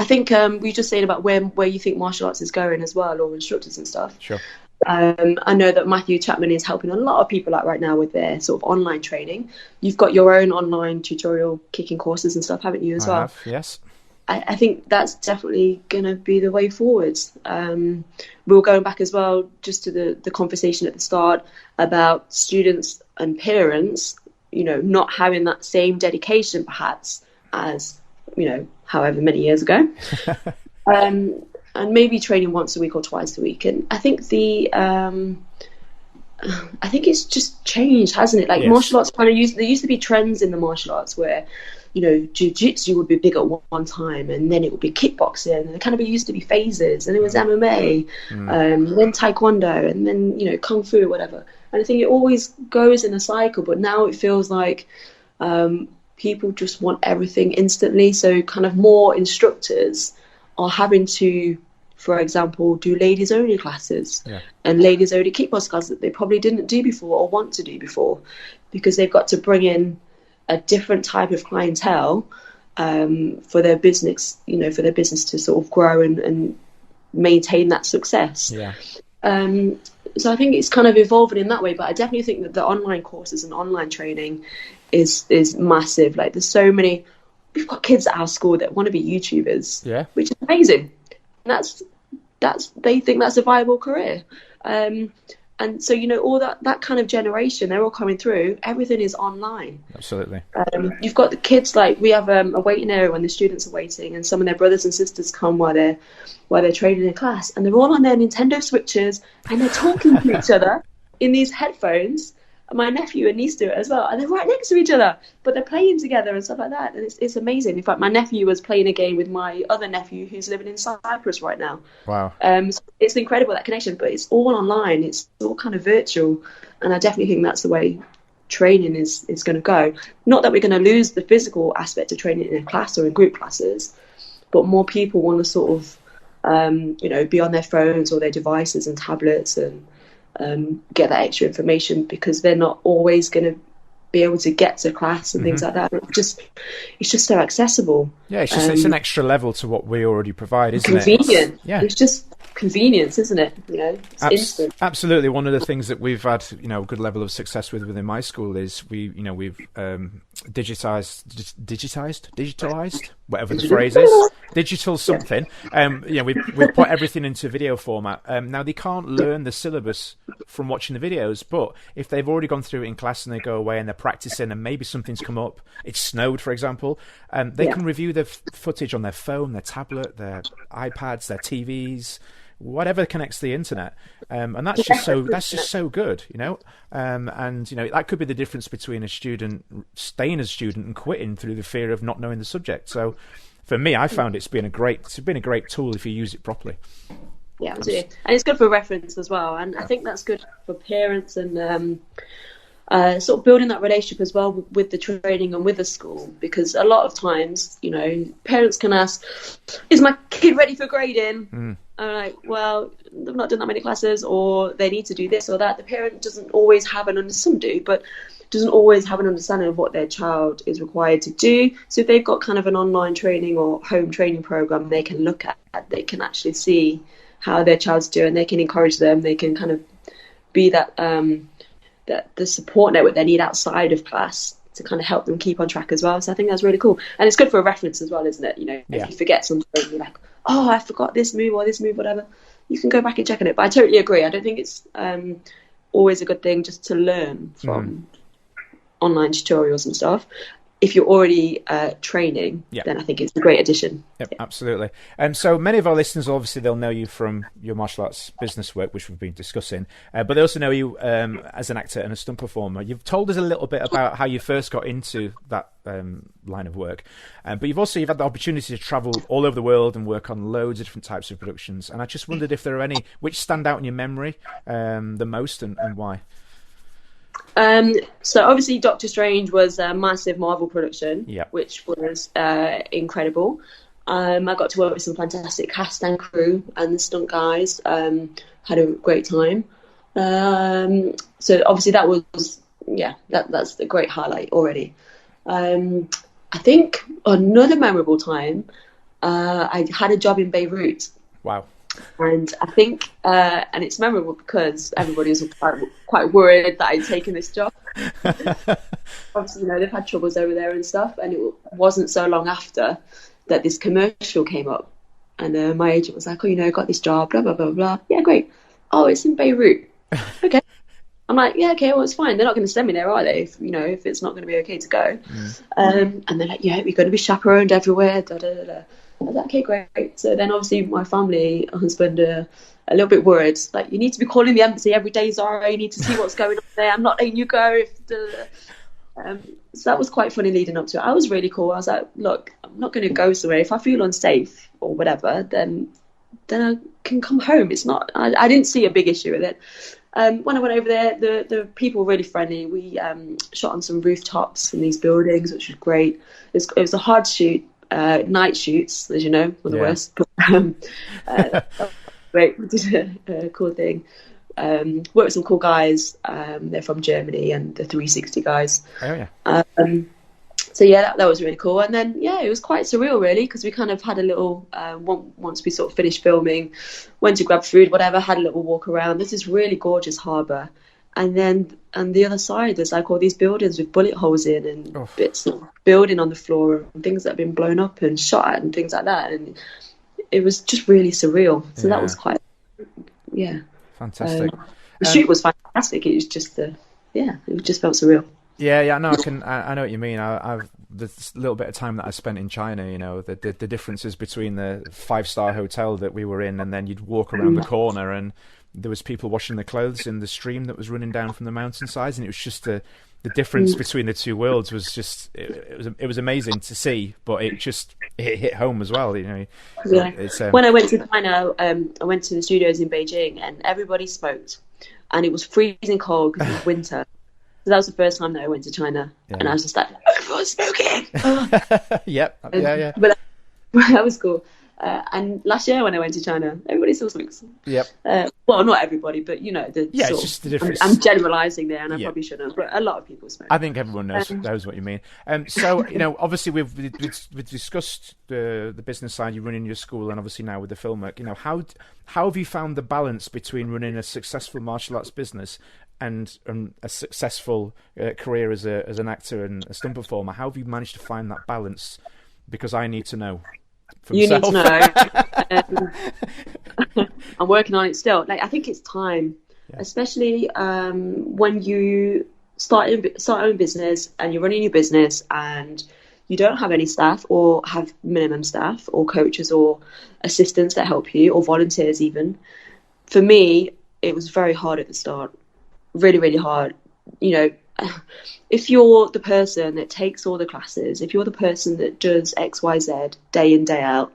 think we just saying about where you think martial arts is going as well, or instructors and stuff. Sure. I know that Matthew Chapman is helping a lot of people out right now with their sort of online training. You've got your own online tutorial kicking courses and stuff, haven't you, as well? I have, yes. I think that's definitely going to be the way forwards. We were going back as well just to the conversation at the start about students and parents, not having that same dedication perhaps as, however many years ago. And maybe training once a week or twice a week. And I think I think it's just changed, hasn't it? Like yes. Martial arts there used to be trends in the martial arts where, jiu-jitsu would be big at one time, and then it would be kickboxing, and it kind of used to be phases, and it was MMA, then taekwondo, and then, kung fu, whatever. And I think it always goes in a cycle, but now it feels like people just want everything instantly. So kind of more instructors are having to, for example, do ladies only classes and ladies only kickboxing classes that they probably didn't do before or want to do before, because they've got to bring in a different type of clientele for their business, to sort of grow and maintain that success. Yeah. So I think it's kind of evolving in that way, but I definitely think that the online courses and online training is massive. Like there's so many. We've got kids at our school that want to be YouTubers, which is amazing. And they think that's a viable career. And so, all that kind of generation, they're all coming through. Everything is online. Absolutely. You've got the kids, like we have a waiting area when the students are waiting, and some of their brothers and sisters come while they're training in class, and they're all on their Nintendo Switches, and they're talking to each other in these headphones. My nephew and niece do it as well, and they're right next to each other, but they're playing together and stuff like that, and it's amazing. In fact, my nephew was playing a game with my other nephew who's living in Cyprus right now. Wow. So it's incredible, that connection, but it's all online, it's all kind of virtual, and I definitely think that's the way training is going to go. Not that we're going to lose the physical aspect of training in a class or in group classes, but more people want to sort of, be on their phones or their devices and tablets and get that extra information, because they're not always going to be able to get to class and things like that. It's just so accessible. Yeah, it's an extra level to what we already provide, isn't it? Convenient. It's just convenience, isn't it? It's instant. Absolutely. One of the things that we've had, a good level of success within my school is we've digitalized, whatever the phrase is, digital something. We've put everything into video format. Now they can't learn the syllabus from watching the videos, but if they've already gone through it in class and they go away and they're practicing and maybe something's come up, it's snowed, for example, they can review the footage on their phone, their tablet, their iPads, their TVs, whatever connects to the internet, and that's just so good, and that could be the difference between a student staying as a student and quitting through the fear of not knowing the subject. So for me, I found it's been a great tool if you use it properly. Yeah, absolutely. And it's good for reference as well, and I think that's good for parents and sort of building that relationship as well with the training and with the school, because a lot of times, you know, parents can ask, is my kid ready for grading? I'm like, well, they've not done that many classes, or they need to do this or that. The parent doesn't always have some do, but doesn't always have an understanding of what their child is required to do. So if they've got kind of an online training or home training program they can look at, they can actually see how their child's doing. They can encourage them. They can kind of be that the support network they need outside of class to kind of help them keep on track as well. So I think that's really cool. And it's good for a reference as well, isn't it? You know, if you forget something, you're like, oh, I forgot this move or this move, whatever. You can go back and check on it. But I totally agree. I don't think it's always a good thing just to learn from online tutorials and stuff. If you're already training, then I think it's a great addition. Yep, absolutely. So many of our listeners, obviously, they'll know you from your martial arts business work, which we've been discussing, but they also know you as an actor and a stunt performer. You've told us a little bit about how you first got into that line of work, but you've had the opportunity to travel all over the world and work on loads of different types of productions. And I just wondered if there are any which stand out in your memory the most and why. So obviously Doctor Strange was a massive Marvel production, which was incredible. I got to work with some fantastic cast and crew, and the stunt guys had a great time. So obviously that was, that's a great highlight already. I think another memorable time, I had a job in Beirut. Wow. And I think, and it's memorable because everybody was quite worried that I'd taken this job. Obviously, you know, they've had troubles over there and stuff, and it wasn't so long after that this commercial came up, and my agent was like, oh, you know, I got this job, blah, blah, blah, blah. Yeah, great. Oh, it's in Beirut. Okay. I'm like, yeah, okay, well, it's fine. They're not going to send me there, are they? If it's not going to be okay to go. And they're like, yeah, you're going to be chaperoned everywhere, da, da, da, da. I was like, okay, great. So then obviously my family, husband, a little bit worried. Like, you need to be calling the embassy every day, Zara. You need to see what's going on there. I'm not letting you go. So that was quite funny leading up to it. I was really cool. I was like, look, I'm not going to go somewhere. If I feel unsafe or whatever, then I can come home. It's not. I didn't see a big issue with it. When I went over there, the people were really friendly. We shot on some rooftops in these buildings, which was great. It was a hard shoot. Night shoots, as you know, were the worst. But, great, we did a cool thing. Worked with some cool guys. They're from Germany, and the 360 guys. Oh yeah. So yeah, that was really cool. And then it was quite surreal, really, because we kind of had a little. Once we sort of finished filming, went to grab food, whatever, had a little walk around. There's this really gorgeous harbour. And then on the other side, there's like all these buildings with bullet holes in and bits of building on the floor and things that have been blown up and shot at and things like that. And it was just really surreal. So that was quite, fantastic. The shoot was fantastic. It was just, it just felt surreal. Yeah, no, I know what you mean. I've the little bit of time that I spent in China, you know, the differences between the 5-star hotel that we were in, and then you'd walk around the corner and there was people washing their clothes in the stream that was running down from the mountainsides, and it was just the difference between the two worlds was just it was amazing to see, but it hit home as well, you know. Yeah. When I went to China, I went to the studios in Beijing, and everybody smoked, and it was freezing cold because it was winter. So that was the first time that I went to China, and I was just like, everyone's smoking. Yep. Yeah. But that was cool. And last year when I went to China, everybody still smokes. Yep. Well, not everybody, but you know, it's just the difference. I'm generalising there, and I probably shouldn't, but a lot of people smoke. I think everyone knows what you mean. So you know, obviously we've discussed the business side. You're running your school, and obviously now with the film work. You know, how have you found the balance between running a successful martial arts business and a successful career as an actor and a stunt performer? How have you managed to find that balance? Because I need to know. You need to know. I'm working on it still. Like, I think it's time, especially when you start your own business and you're running your business and you don't have any staff or have minimum staff or coaches or assistants that help you or volunteers even. For me, it was very hard at the start. Really, really hard. You know, if you're the person that takes all the classes, if you're the person that does X, Y, Z day in, day out,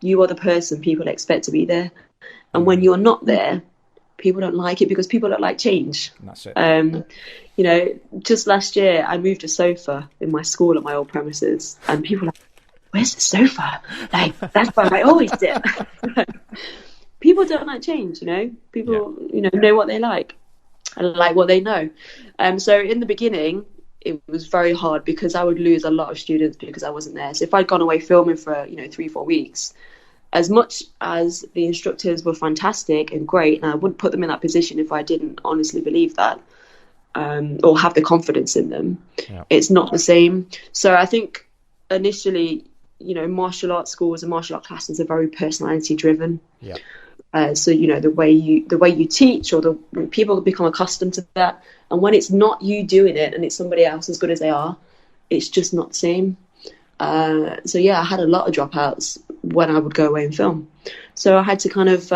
you are the person people expect to be there. And when you're not there, people don't like it because people don't like change. And that's it. You know, just last year I moved a sofa in my school at my old premises, and people were like, where's the sofa? Like, that's where I always sit. People don't like change, you know. People, know what they like and like what they know. So in the beginning, it was very hard because I would lose a lot of students because I wasn't there. So if I'd gone away filming for 3-4 weeks, as much as the instructors were fantastic and great, and I wouldn't put them in that position if I didn't honestly believe that, or have the confidence in them, it's not the same. So I think initially, martial arts schools and martial art classes are very personality driven. Yeah. So the way you teach, or people become accustomed to that, and when it's not you doing it and it's somebody else as good as they are, it's just not the same. So yeah, I had a lot of dropouts when I would go away and film. So I had to kind of,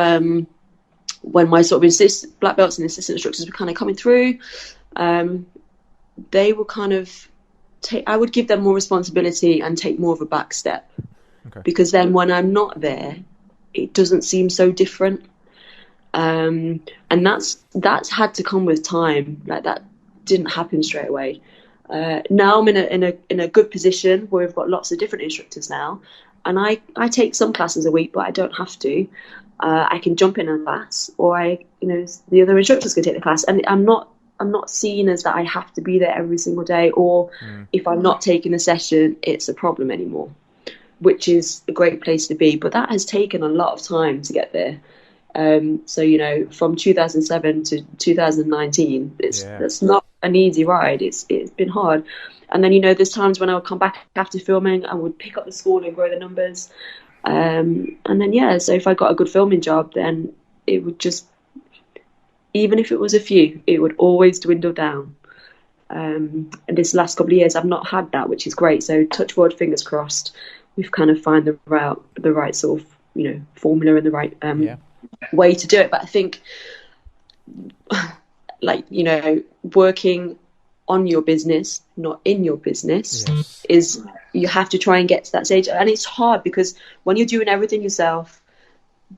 when my sort of black belts and assistant instructors were kind of coming through, they were kind of I would give them more responsibility and take more of a back step. Okay. Because then when I'm not there, it doesn't seem so different. And that's had to come with time. Like, that didn't happen straight away. Now I'm in a good position where we've got lots of different instructors now, and I take some classes a week, but I don't have to. I can jump in a class, or the other instructors can take the class, and I'm not seen as that I have to be there every single day, or if I'm not taking a session, it's a problem anymore, which is a great place to be. But that has taken a lot of time to get there. So from 2007 to 2019, it's not an easy ride. It's been hard. And then there's times when I would come back after filming and would pick up the school and grow the numbers. And then so if I got a good filming job, then it would just, even if it was a few, it would always dwindle down. And this last couple of years, I've not had that, which is great. So touch wood, fingers crossed, we've kind of found the right sort of formula and the right way to do it. But I think, working on your business, not in your business, is, you have to try and get to that stage. And it's hard because when you're doing everything yourself,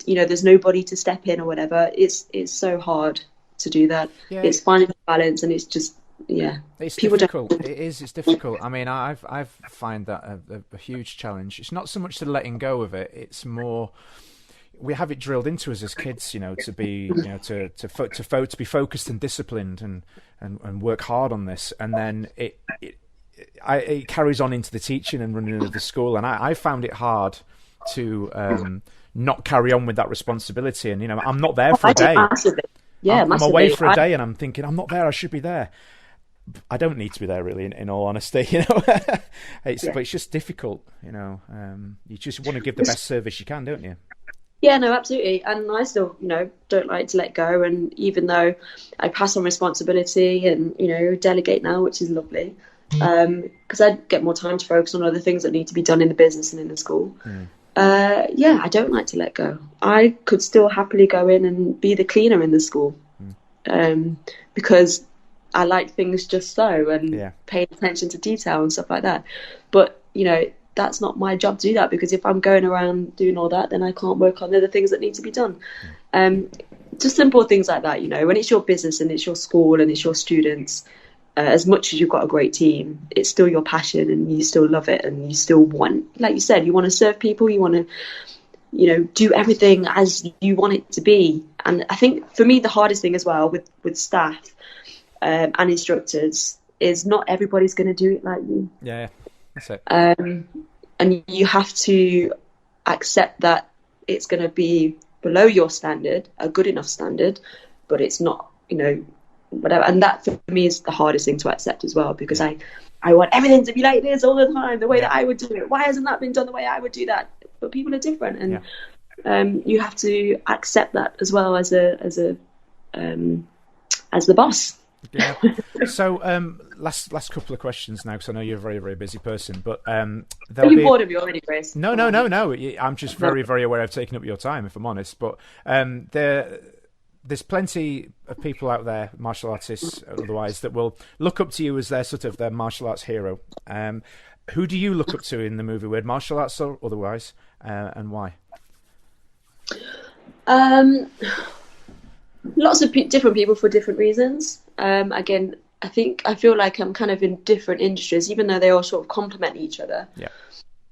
there's nobody to step in or whatever. It's so hard to do that. It's finding the balance, and it's just it's difficult. It's difficult. I mean, I've find that a huge challenge. It's not so much the letting go of it. It's more, we have it drilled into us as kids, to be, to be focused and disciplined and work hard on this, and then it carries on into the teaching and running of the school. And I found it hard to not carry on with that responsibility. And I'm not there for a day. I'm away for a day, and I'm thinking, I'm not there. I should be there. I don't need to be there, really. In all honesty, but it's just difficult. You just want to give the best service you can, don't you? Yeah, no, absolutely. And I still, don't like to let go. And even though I pass on responsibility and, delegate now, which is lovely, because I get more time to focus on other things that need to be done in the business and in the school. I don't like to let go. I could still happily go in and be the cleaner in the school, because I like things just so, and paying attention to detail and stuff like that. But, that's not my job to do that, because if I'm going around doing all that, then I can't work on the other things that need to be done. Just simple things like that, when it's your business and it's your school and it's your students, as much as you've got a great team, it's still your passion, and you still love it, and you still want, like you said, you want to serve people, you want to, do everything as you want it to be. And I think for me, the hardest thing as well with staff and instructors is not everybody's going to do it like you. Yeah, that's it. And you have to accept that it's going to be below your standard, a good enough standard, but it's not, whatever. And that for me is the hardest thing to accept as well, because I want everything to be like this all the time, the way that I would do it. Why hasn't that been done the way I would do that? But people are different, and you have to accept that as well as the boss. Yeah. So, last couple of questions now, because I know you're a very, very busy person. But are you bored of me already, Grace? No. I'm just very, very aware I've taken up your time, if I'm honest. But there's plenty of people out there, martial artists otherwise, that will look up to you as their martial arts hero. Who do you look up to in the movie world, martial arts or otherwise, and why? Lots of different people for different reasons. Again, I feel like I'm kind of in different industries, even though they all sort of complement each other. Yeah.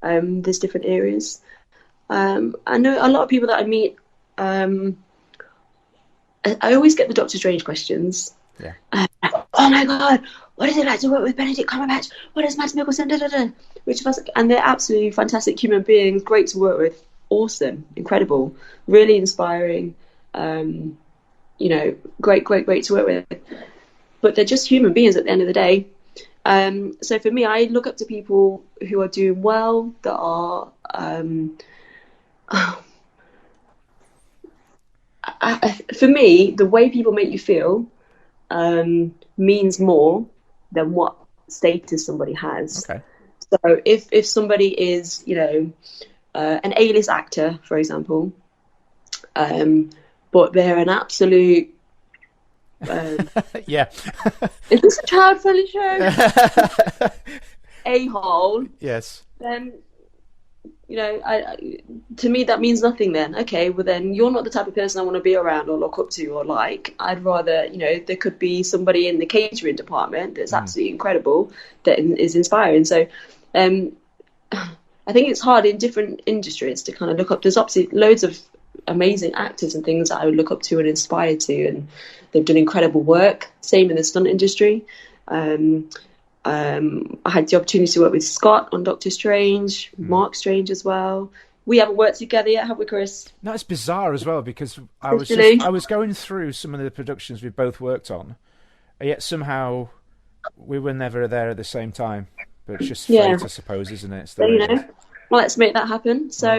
There's different areas. I know a lot of people that I meet. I always get the Doctor Strange questions. Yeah. Oh my God, what is it like to work with Benedict Cumberbatch? What is Matt Mikkelsen? Da, da, da. Which of us? And they're absolutely fantastic human beings, great to work with, awesome, incredible, really inspiring. Great to work with. But they're just human beings at the end of the day. So for me, I look up to people who are doing well, that are for me, the way people make you feel means more than what status somebody has. Okay. So if somebody is, an A-list actor, for example, but they're an absolute yeah. is this a child-friendly show? A-hole. Yes. Then to me that means nothing then. Okay, well then you're not the type of person I want to be around or look up to or like. I'd rather, there could be somebody in the catering department that's absolutely incredible, that is inspiring. So I think it's hard in different industries to kind of look up. There's obviously loads of amazing actors and things that I would look up to and inspire to, and they've done incredible work. Same in the stunt industry. I had the opportunity to work with Scott on Doctor Strange, Mark Strange as well. We haven't worked together yet, have we, Chris? No, it's bizarre as well, because I was going through some of the productions we've both worked on, yet somehow we were never there at the same time. But it's just fate, I suppose, isn't it? So, well, let's make that happen. So,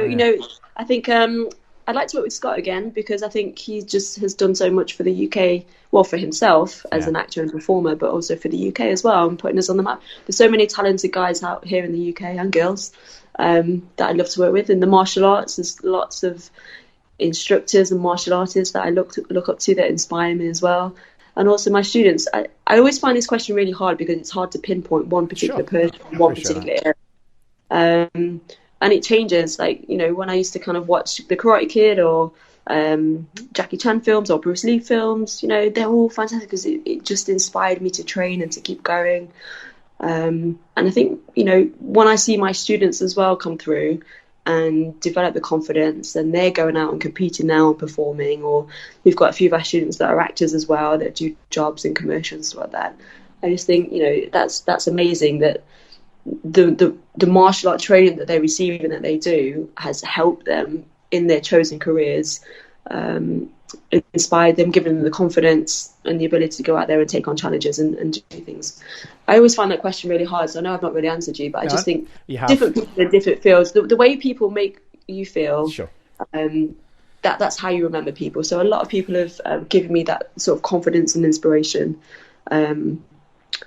I think I'd like to work with Scott again, because I think he just has done so much for the UK, well, for himself as an actor and performer, but also for the UK as well, and putting us on the map. There's so many talented guys out here in the UK, and girls, that I'd love to work with. In the martial arts, there's lots of instructors and martial artists that I look up to that inspire me as well. And also my students. I always find this question really hard, because it's hard to pinpoint one particular person, one particular area. And it changes, like, when I used to kind of watch The Karate Kid or Jackie Chan films or Bruce Lee films, they're all fantastic, because it just inspired me to train and to keep going. And I think, when I see my students as well come through and develop the confidence, and they're going out and competing now and performing, or we've got a few of our students that are actors as well, that do jobs in commercials like that. I just think, that's amazing that the martial art training that they receive and that they do has helped them in their chosen careers, inspired them, given them the confidence and the ability to go out there and take on challenges and do things. I always find that question really hard, so I know I've not really answered you, but I just think different people in different fields, the way people make you feel, that's how you remember people. So a lot of people have given me that sort of confidence and inspiration. And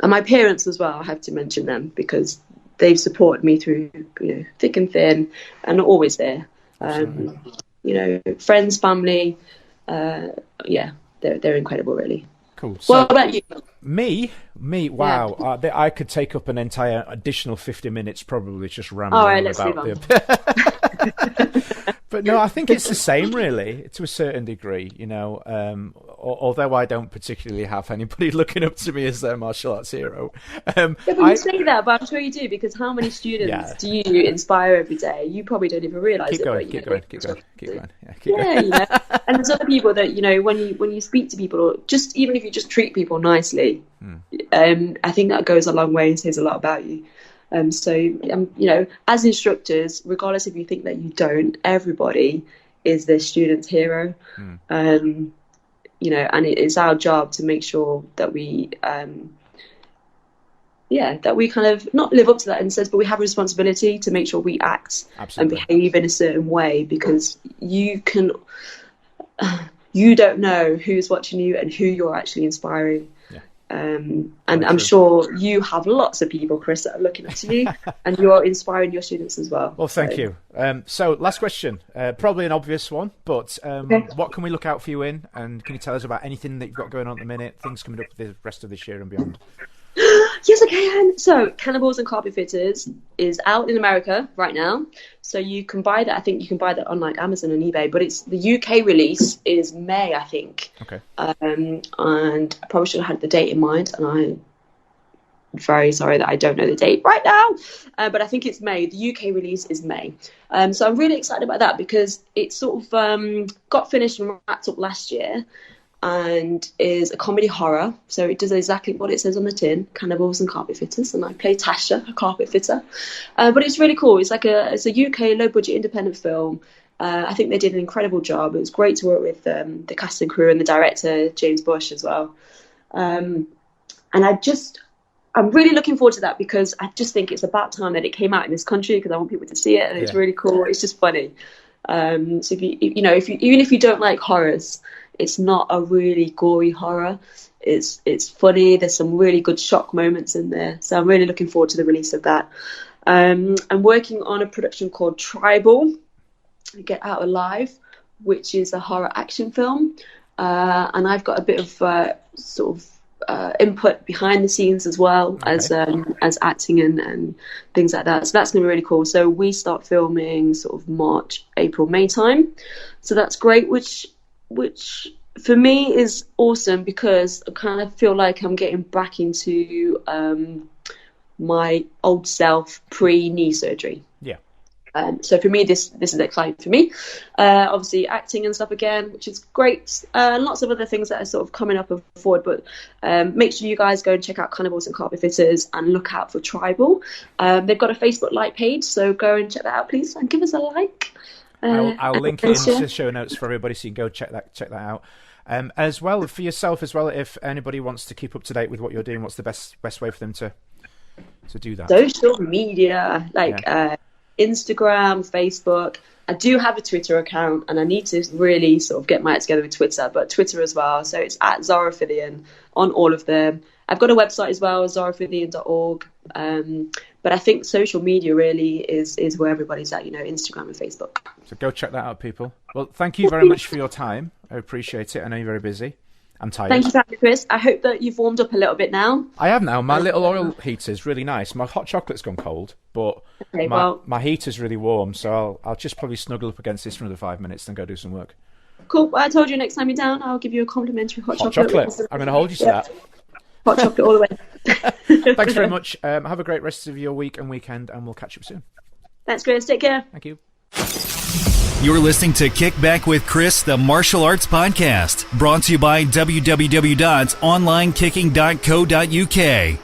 my parents as well, I have to mention them, because they've supported me through, thick and thin, and are always there. Friends, family, they're incredible, really. Cool. So, what about you? Me, wow. Yeah. I could take up an entire additional 50 minutes probably just rambling about the... But no, I think it's the same, really, to a certain degree, although I don't particularly have anybody looking up to me as their martial arts hero. You say that, but I'm sure you do, because how many students do you inspire every day? You probably don't even realise Keep going. Yeah, keep going. And there's other people that, when you speak to people, or just even if you just treat people nicely, I think that goes a long way and says a lot about you. As instructors, regardless if you think that you don't, everybody is their student's hero. And it's our job to make sure that we, that we kind of not live up to that in a sense, but we have a responsibility to make sure we act and behave in a certain way, because you don't know who's watching you and who you're actually inspiring. And I'm sure you have lots of people, Chris, that are looking up to you, and you're inspiring your students as well. Well, thank you. So last question, probably an obvious one, but what can we look out for you in? And can you tell us about anything that you've got going on at the minute, things coming up the rest of this year and beyond? Yes, I can. So, Cannibals and Carpet Fitters is out in America right now. So you can buy that. I think you can buy that on like Amazon and eBay. But it's the UK release is May, I think. Okay. And I probably should have had the date in mind, and I'm very sorry that I don't know the date right now. But I think it's May. The UK release is May. So I'm really excited about that because it sort of got finished and wrapped up last year, and is a comedy horror. So it does exactly what it says on the tin, Cannibals and Carpet Fitters, and I play Tasha, a carpet fitter. But it's really cool. It's a UK low budget independent film. I think they did an incredible job. It was great to work with the cast and crew and the director, James Bush, as well. And I'm really looking forward to that because I just think it's about time that it came out in this country because I want people to see it, and it's really cool. It's just funny. So even if you don't like horrors, it's not a really gory horror. It's funny. There's some really good shock moments in there. So I'm really looking forward to the release of that. I'm working on a production called Tribal, Get Out Alive, which is a horror action film. And I've got a bit of input behind the scenes as well, as acting and things like that. So that's going to be really cool. So we start filming sort of March, April, May time. So that's great, which for me is awesome because I kind of feel like I'm getting back into my old self pre-knee surgery. Yeah. So for me, this is exciting for me. Obviously, acting and stuff again, which is great. Lots of other things that are sort of coming up and forward. But make sure you guys go and check out Cannibals and Carpet Fitters and look out for Tribal. They've got a Facebook like page, so go and check that out, please, and give us a like. I'll link it into the show notes for everybody, so you can go check that out. As well for yourself as well, if anybody wants to keep up to date with what you're doing, what's the best way for them to do that? Social media, Instagram, Facebook. I do have a Twitter account, and I need to really sort of get my act together with Twitter, but Twitter as well. So it's at Zara Phythian on all of them. I've got a website as well, zaraphythian.org. But I think social media really is where everybody's at, Instagram and Facebook. So go check that out, people. Well, thank you very much for your time. I appreciate it. I know you're very busy. I'm tired. Thank you for having me, Chris. I hope that you've warmed up a little bit now. I have now. My little oil heater's really nice. My hot chocolate's gone cold, but my heater's really warm, so I'll just probably snuggle up against this for another 5 minutes and go do some work. Cool. Well, I told you next time you're down, I'll give you a complimentary hot chocolate. I'm going to hold you to that. Hot chocolate all the way. Thanks very much. Have a great rest of your week and weekend, and we'll catch up soon. Thanks, Chris. Take care. Thank you. You're listening to Kick Back with Chris, the martial arts podcast, brought to you by www.onlinekicking.co.uk.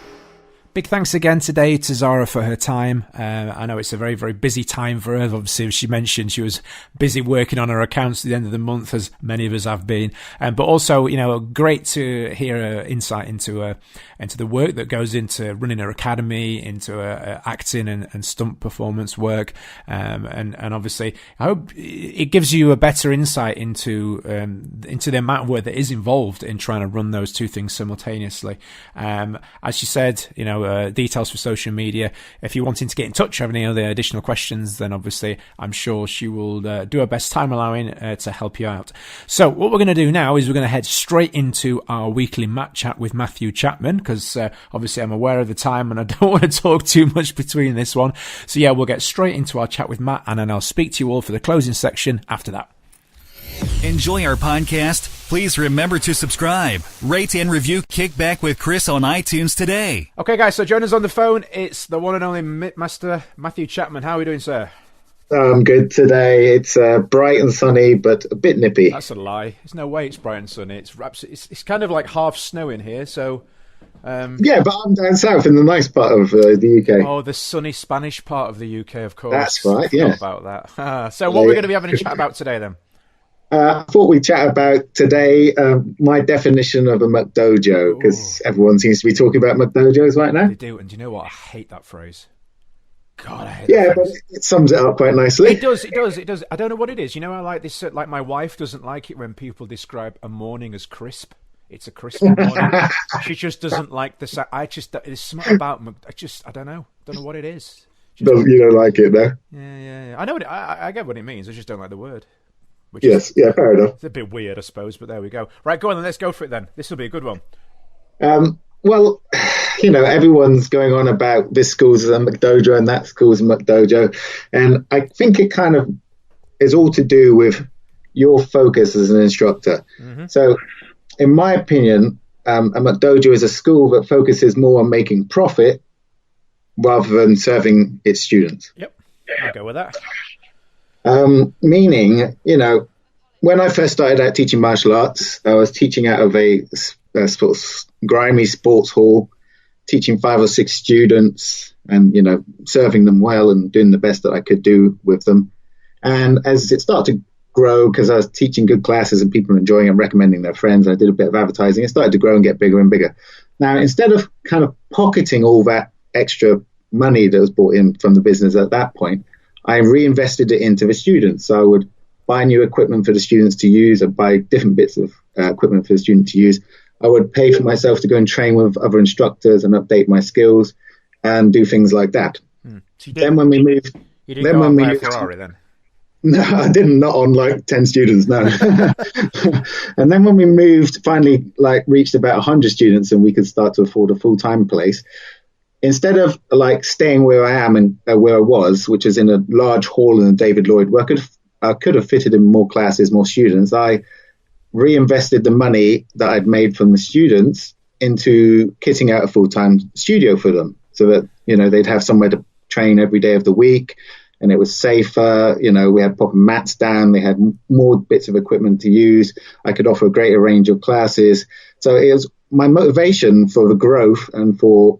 Big thanks again today to Zara for her time. I know it's a very, very busy time for her. Obviously, as she mentioned, she was busy working on her accounts at the end of the month, as many of us have been. But also, great to hear her insight into the work that goes into running her academy, into acting and stunt performance work. And obviously, I hope it gives you a better insight into the amount of work that is involved in trying to run those two things simultaneously. As she said, details for social media. If you're wanting to get in touch, have any other additional questions, then obviously I'm sure she will do her best time allowing to help you out. So what we're going to do now is we're going to head straight into our weekly Mat Chat with Matthew Chapman, because obviously I'm aware of the time and I don't want to talk too much between this one. So yeah, we'll get straight into our chat with Matt, and then I'll speak to you all for the closing section after that. Enjoy our podcast? Please remember to subscribe, rate, and review Kick Back with Chris on iTunes today. Okay, guys, so join us on the phone. It's the one and only Mittmaster, Matthew Chapman. How are we doing, sir? I'm good today. It's bright and sunny, but a bit nippy. That's a lie. There's no way it's bright and sunny. It's kind of like half snowing here, so... yeah, but I'm down south in the nice part of the UK. Oh, the sunny Spanish part of the UK, of course. That's right, yeah. About that. So what are we going to be having a chat about today, then? I thought we'd chat about today my definition of a McDojo, because everyone seems to be talking about McDojos right now. They do, and do you know what? I hate that phrase. God, I hate that phrase. But it sums it up quite nicely. It does. I don't know what it is. I like this. Like my wife doesn't like it when people describe a morning as crisp. It's a crisp morning. She just doesn't like the. There's something about. I don't know. Don't know what it is. You don't like it, though. Yeah. I know. I get what it means. I just don't like the word. Fair enough. It's a bit weird, I suppose, but there we go. Right, go on then. Let's go for it then. This will be a good one. Well, everyone's going on about this school's a McDojo and that school's a McDojo. And I think it kind of is all to do with your focus as an instructor. Mm-hmm. So in my opinion, a McDojo is a school that focuses more on making profit rather than serving its students. Yep, I'll go with that. Meaning, when I first started out teaching martial arts, I was teaching out of a sort of grimy sports hall, teaching 5 or 6 students and, serving them well and doing the best that I could do with them. And as it started to grow, because I was teaching good classes and people were enjoying and recommending their friends, I did a bit of advertising. It started to grow and get bigger and bigger. Now, instead of kind of pocketing all that extra money that was brought in from the business at that point, I reinvested it into the students. So I would buy new equipment for the students to use. I'd buy different bits of equipment for the student to use. I would pay for myself to go and train with other instructors and update my skills and do things like that. So then when we moved... You didn't go on by a Ferrari then? No, I didn't. Not on like 10 students, no. And then when we finally reached about 100 students and we could start to afford a full-time place, instead of staying where I am and where I was, which is in a large hall in the David Lloyd, where I could have fitted in more classes, more students, I reinvested the money that I'd made from the students into kitting out a full-time studio for them so that, they'd have somewhere to train every day of the week. And it was safer, we had proper mats down, they had more bits of equipment to use, I could offer a greater range of classes. So it was my motivation for the growth and for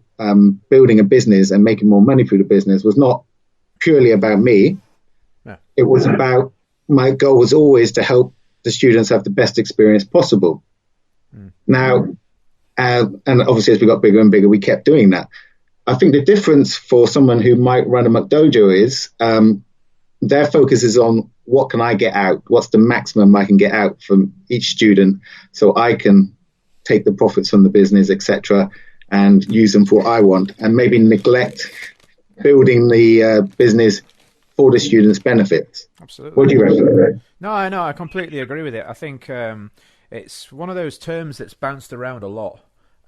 building a business and making more money through the business was not purely about me. No. It was about, my goal was always to help the students have the best experience possible. Now, and obviously as we got bigger and bigger, we kept doing that. I think the difference for someone who might run a McDojo is their focus is on what can I get out? What's the maximum I can get out from each student so I can take the profits from the business, etc., and use them for what I want, and maybe neglect building the business for the students' benefits. Absolutely. What do you reckon? No, I completely agree with it. I think it's one of those terms that's bounced around a lot.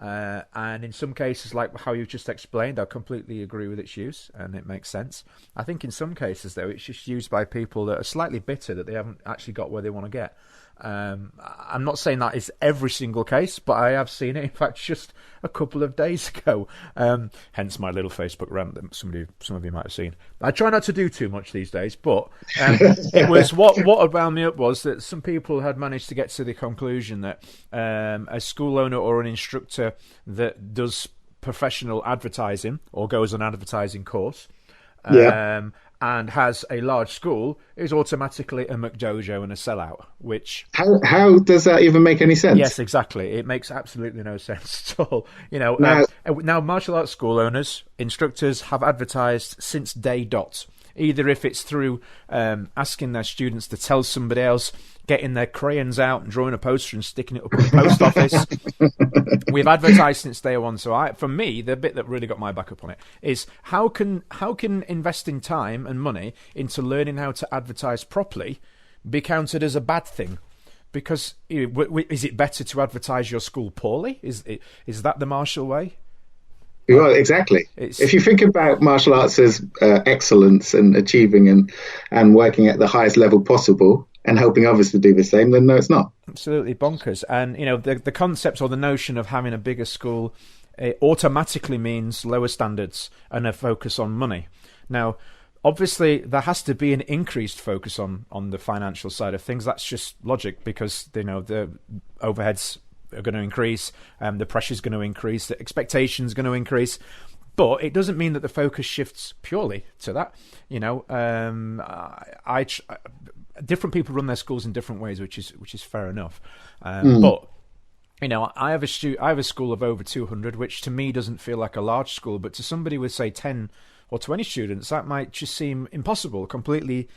And in some cases, like how you've just explained, I completely agree with its use, and it makes sense. I think in some cases, though, it's just used by people that are slightly bitter that they haven't actually got where they want to get. I'm not saying that is every single case, but I have seen it, in fact, just a couple of days ago. Hence my little Facebook rant that some of you might have seen. I try not to do too much these days, but it was what wound me up was that some people had managed to get to the conclusion that a school owner or an instructor that does professional advertising or goes on an advertising course and has a large school is automatically a McDojo and a sellout, which... How does that even make any sense? Yes, exactly. It makes absolutely no sense at all. Now martial arts school owners, instructors have advertised since day dot. Either if it's through asking their students to tell somebody else, getting their crayons out and drawing a poster and sticking it up in the post office. We've advertised since day one. So for me, the bit that really got my back up on it is how can investing time and money into learning how to advertise properly be counted as a bad thing? Because is it better to advertise your school poorly? Is that the martial way? Well, exactly. If you think about martial arts as excellence and achieving and working at the highest level possible and helping others to do the same, then no, it's not. Absolutely bonkers. And, the concept or the notion of having a bigger school automatically means lower standards and a focus on money. Now, obviously, there has to be an increased focus on the financial side of things. That's just logic because, the overheads are going to increase, the pressure's going to increase, the expectation's going to increase. But it doesn't mean that the focus shifts purely to that. Different people run their schools in different ways, which is fair enough. But I have a school of over 200, which to me doesn't feel like a large school, but to somebody with say 10 or 20 students, that might just seem impossible, completely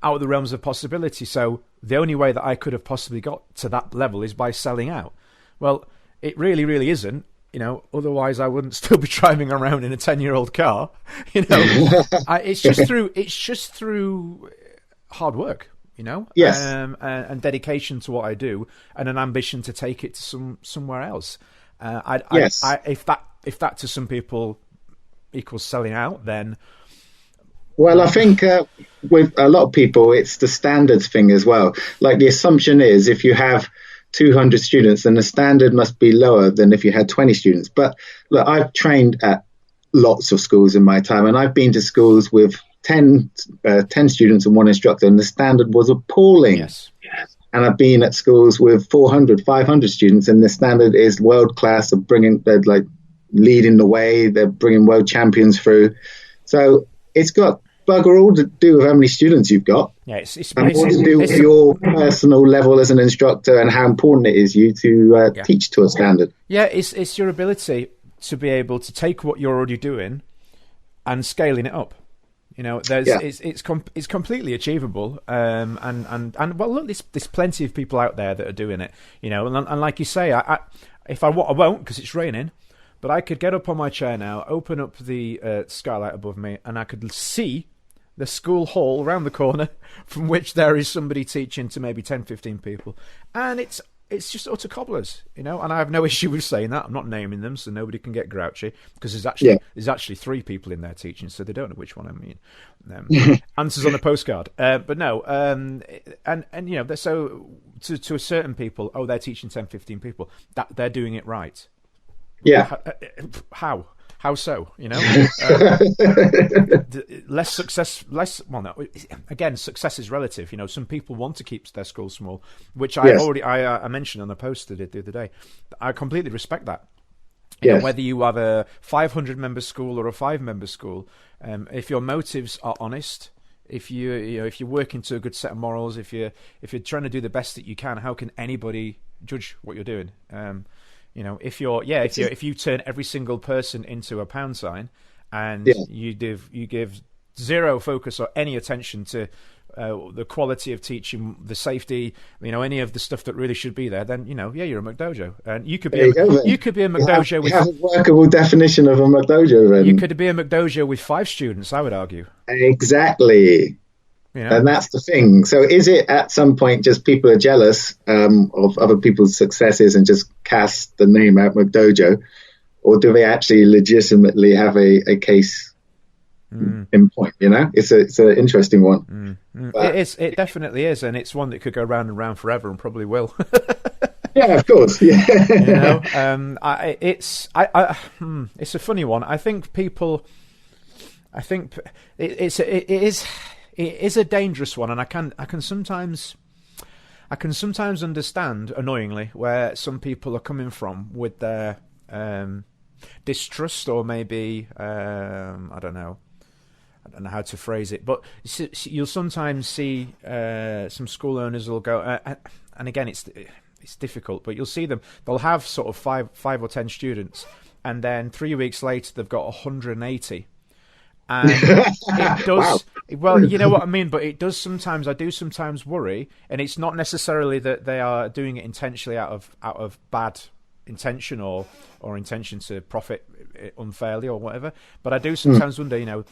out of the realms of possibility. So the only way that I could have possibly got to that level is by selling out. Well, it really, really isn't. Otherwise I wouldn't still be driving around in a 10-year-old car. It's just through hard work. Yes. And dedication to what I do, and an ambition to take it to somewhere else. Yes. If that if that to some people equals selling out, then... Well, I think with a lot of people, it's the standards thing as well. Like the assumption is if you have 200 students, then the standard must be lower than if you had 20 students. But look, I've trained at lots of schools in my time, and I've been to schools with 10 students and one instructor, and the standard was appalling. Yes. And I've been at schools with 400, 500 students, and the standard is world class. They're like leading the way. They're bringing world champions through. So it's got bugger all to do with how many students you've got. Yeah, it's and what to do with your personal level as an instructor and how important it is you to teach to a standard. Yeah, it's your ability to be able to take what you're already doing and scaling it up. You know, it's completely achievable. And well, look, there's plenty of people out there that are doing it. You know, and like you say, I won't because it's raining. But I could get up on my chair now, open up the skylight above me, and I could see the school hall around the corner from which there is somebody teaching to maybe 10, 15 people. And it's just utter cobblers, you know, and I have no issue with saying that. I'm not naming them, so nobody can get grouchy, because there's actually 3 people in there teaching, so they don't know which one I mean. Answers on a postcard. But no, and you know, so to a certain people, they're teaching 10, 15 people, that they're doing it right. Yeah. How so? You know, less success. Well, no. Again, success is relative. You know, some people want to keep their schools small, which I mentioned on a post I did the other day. I completely respect that. You know, whether you have a 500-member school or a 5-member school, if your motives are honest, if you're working to a good set of morals, if you're trying to do the best that you can, how can anybody judge what you're doing? You know, if you turn every single person into a pound sign, and you give zero focus or any attention to the quality of teaching, the safety, you know, any of the stuff that really should be there, then you're a McDojo, and you could be a McDojo with a workable definition of a McDojo. Then you could be a McDojo with 5 students, I would argue. Exactly. You know? And that's the thing. So is it at some point just people are jealous of other people's successes and just cast the name out McDojo, or do they actually legitimately have a case in point? You know, it's an interesting one. It definitely is, and it's one that could go round and round forever, and probably will. Yeah, of course. Yeah. You know, it's a funny one. I think it is a dangerous one, and I can sometimes understand, annoyingly, where some people are coming from with their distrust, or maybe I don't know how to phrase it, but you'll sometimes see some school owners will go, and again it's difficult, but you'll see them. They'll have sort of five or 10 students, and then 3 weeks later they've got 180. And it does, well, you know what I mean, but it does sometimes, I do sometimes worry, and it's not necessarily that they are doing it intentionally out of bad intention or intention to profit unfairly or whatever, but I do sometimes wonder, you know,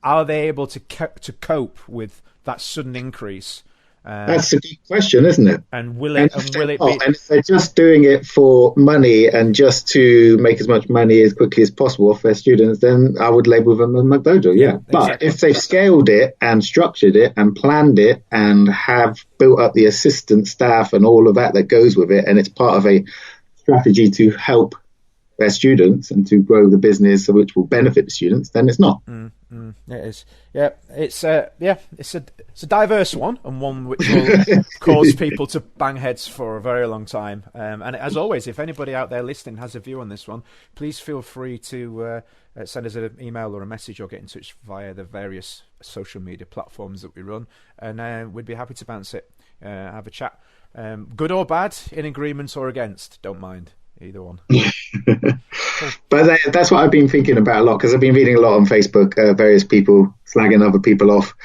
are they able to cope with that sudden increase? That's a big question, isn't it? And will it be? And if they're just doing it for money and just to make as much money as quickly as possible off their students, then I would label them a McDojo. Yeah, but exactly. If they've scaled it and structured it and planned it and have built up the assistant staff and all of that goes with it, and it's part of a strategy to help their students and to grow the business, which will benefit the students, then it's not. It is. Yeah, it's a diverse one, and one which will cause people to bang heads for a very long time. And as always, if anybody out there listening has a view on this one, please feel free to send us an email or a message, or get in touch via the various social media platforms that we run, and we'd be happy to bounce it, have a chat, good or bad, in agreement or against, don't mind. Either one. But that's what I've been thinking about a lot, because I've been reading a lot on Facebook, various people slagging other people off,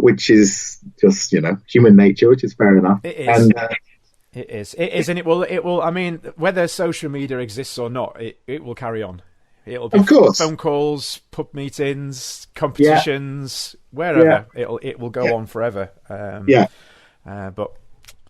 which is just, you know, human nature, which is fair enough. It is. It is, and it will. I mean, whether social media exists or not, it will carry on. It'll be, of course, phone calls, pub meetings, competitions, wherever. It will go on forever. But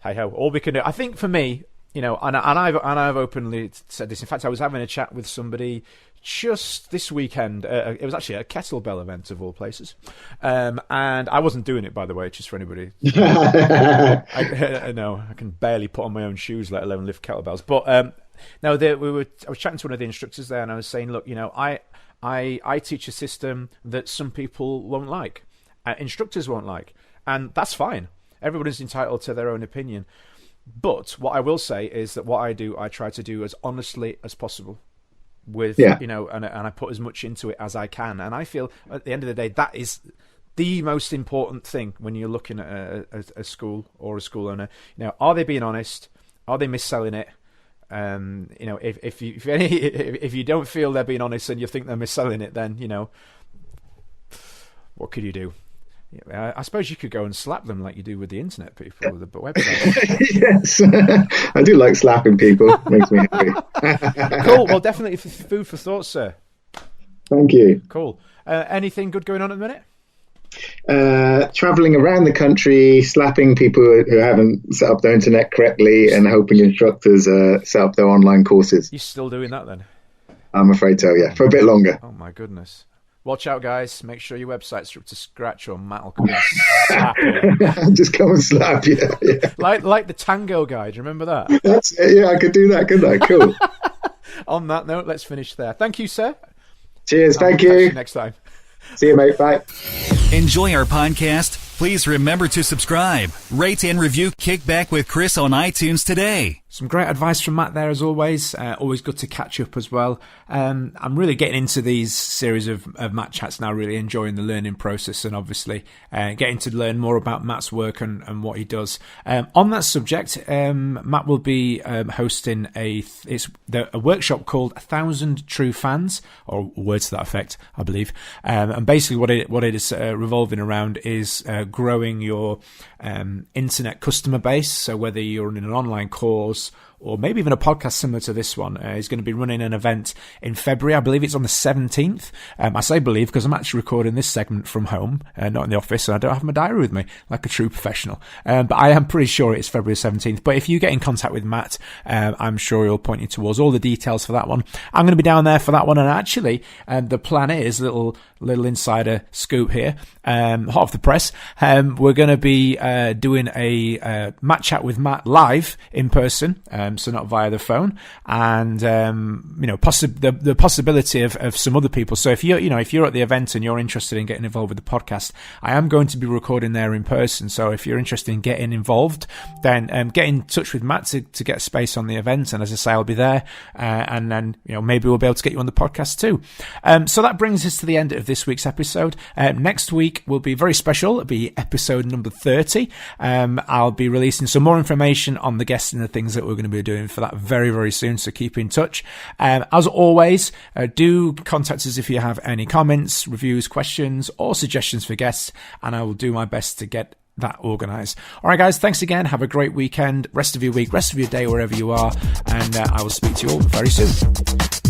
hey ho, all we can do. I think for me, and I've openly said this. In fact, I was having a chat with somebody just this weekend. It was actually a kettlebell event of all places, and I wasn't doing it, by the way, just for anybody. I know I can barely put on my own shoes, let alone lift kettlebells. But no, I was chatting to one of the instructors there, and I was saying, look, I teach a system that some people won't like, instructors won't like, and that's fine. Everybody's entitled to their own opinion. But what I will say is that what I do, I try to do as honestly as possible. With and I put as much into it as I can, and I feel at the end of the day that is the most important thing when you're looking at a school or a school owner. Are they being honest? Are they misselling it? If you don't feel they're being honest and you think they're misselling it, then what could you do? I suppose you could go and slap them like you do with the internet people with the website. Yes, I do like slapping people. Makes me happy. Cool. Well, definitely food for thought, sir. Thank you. Cool. Anything good going on at the minute? Traveling around the country, slapping people who haven't set up their internet correctly, and helping instructors set up their online courses. You're still doing that then? I'm afraid so. Yeah, for a bit longer. Oh my goodness. Watch out, guys. Make sure your website's up to scratch or Matt will come and slap you. Just come and slap you. Yeah. Like the Tango guy. Do you remember that? That's it. Yeah, I could do that, couldn't I? Cool. On that note, let's finish there. Thank you, sir. Cheers. Thank you. you. See you next time. See you, mate. Bye. Enjoy our podcast? Please remember to subscribe, rate, and review Kickback with Chris on iTunes today. Some great advice from Matt there, as always. Always good to catch up as well. I'm really getting into these series of Matt chats now, really enjoying the learning process, and obviously getting to learn more about Matt's work and what he does. On that subject, Matt will be hosting a workshop called 1,000 True Fans, or words to that effect, I believe. And basically what it is revolving around is growing your internet customer base. So whether you're in an online course or maybe even a podcast similar to this one, he's going to be running an event in February. I believe it's on the 17th. I say believe because I'm actually recording this segment from home, not in the office, and I don't have my diary with me like a true professional. But I am pretty sure it's February 17th. But if you get in contact with Matt, I'm sure he'll point you towards all the details for that one. I'm going to be down there for that one, and actually the plan is, little insider scoop here, hot off the press, we're going to be doing a Matt chat with Matt live in person, so not via the phone, and the possibility of some other people. So if you're at the event and you're interested in getting involved with the podcast, I am going to be recording there in person. So if you're interested in getting involved, then get in touch with Matt to get space on the event. And as I say, I'll be there, and then maybe we'll be able to get you on the podcast too. So that brings us to the end of this week's episode. Next week will be very special. It'll be episode number 30. I'll be releasing some more information on the guests and the things that we're going to be doing for that very, very soon. So keep in touch. As always, do contact us if you have any comments, reviews, questions, or suggestions for guests, and I will do my best to get that organised. All right, guys, thanks again. Have a great weekend, rest of your week, rest of your day, wherever you are, and I will speak to you all very soon.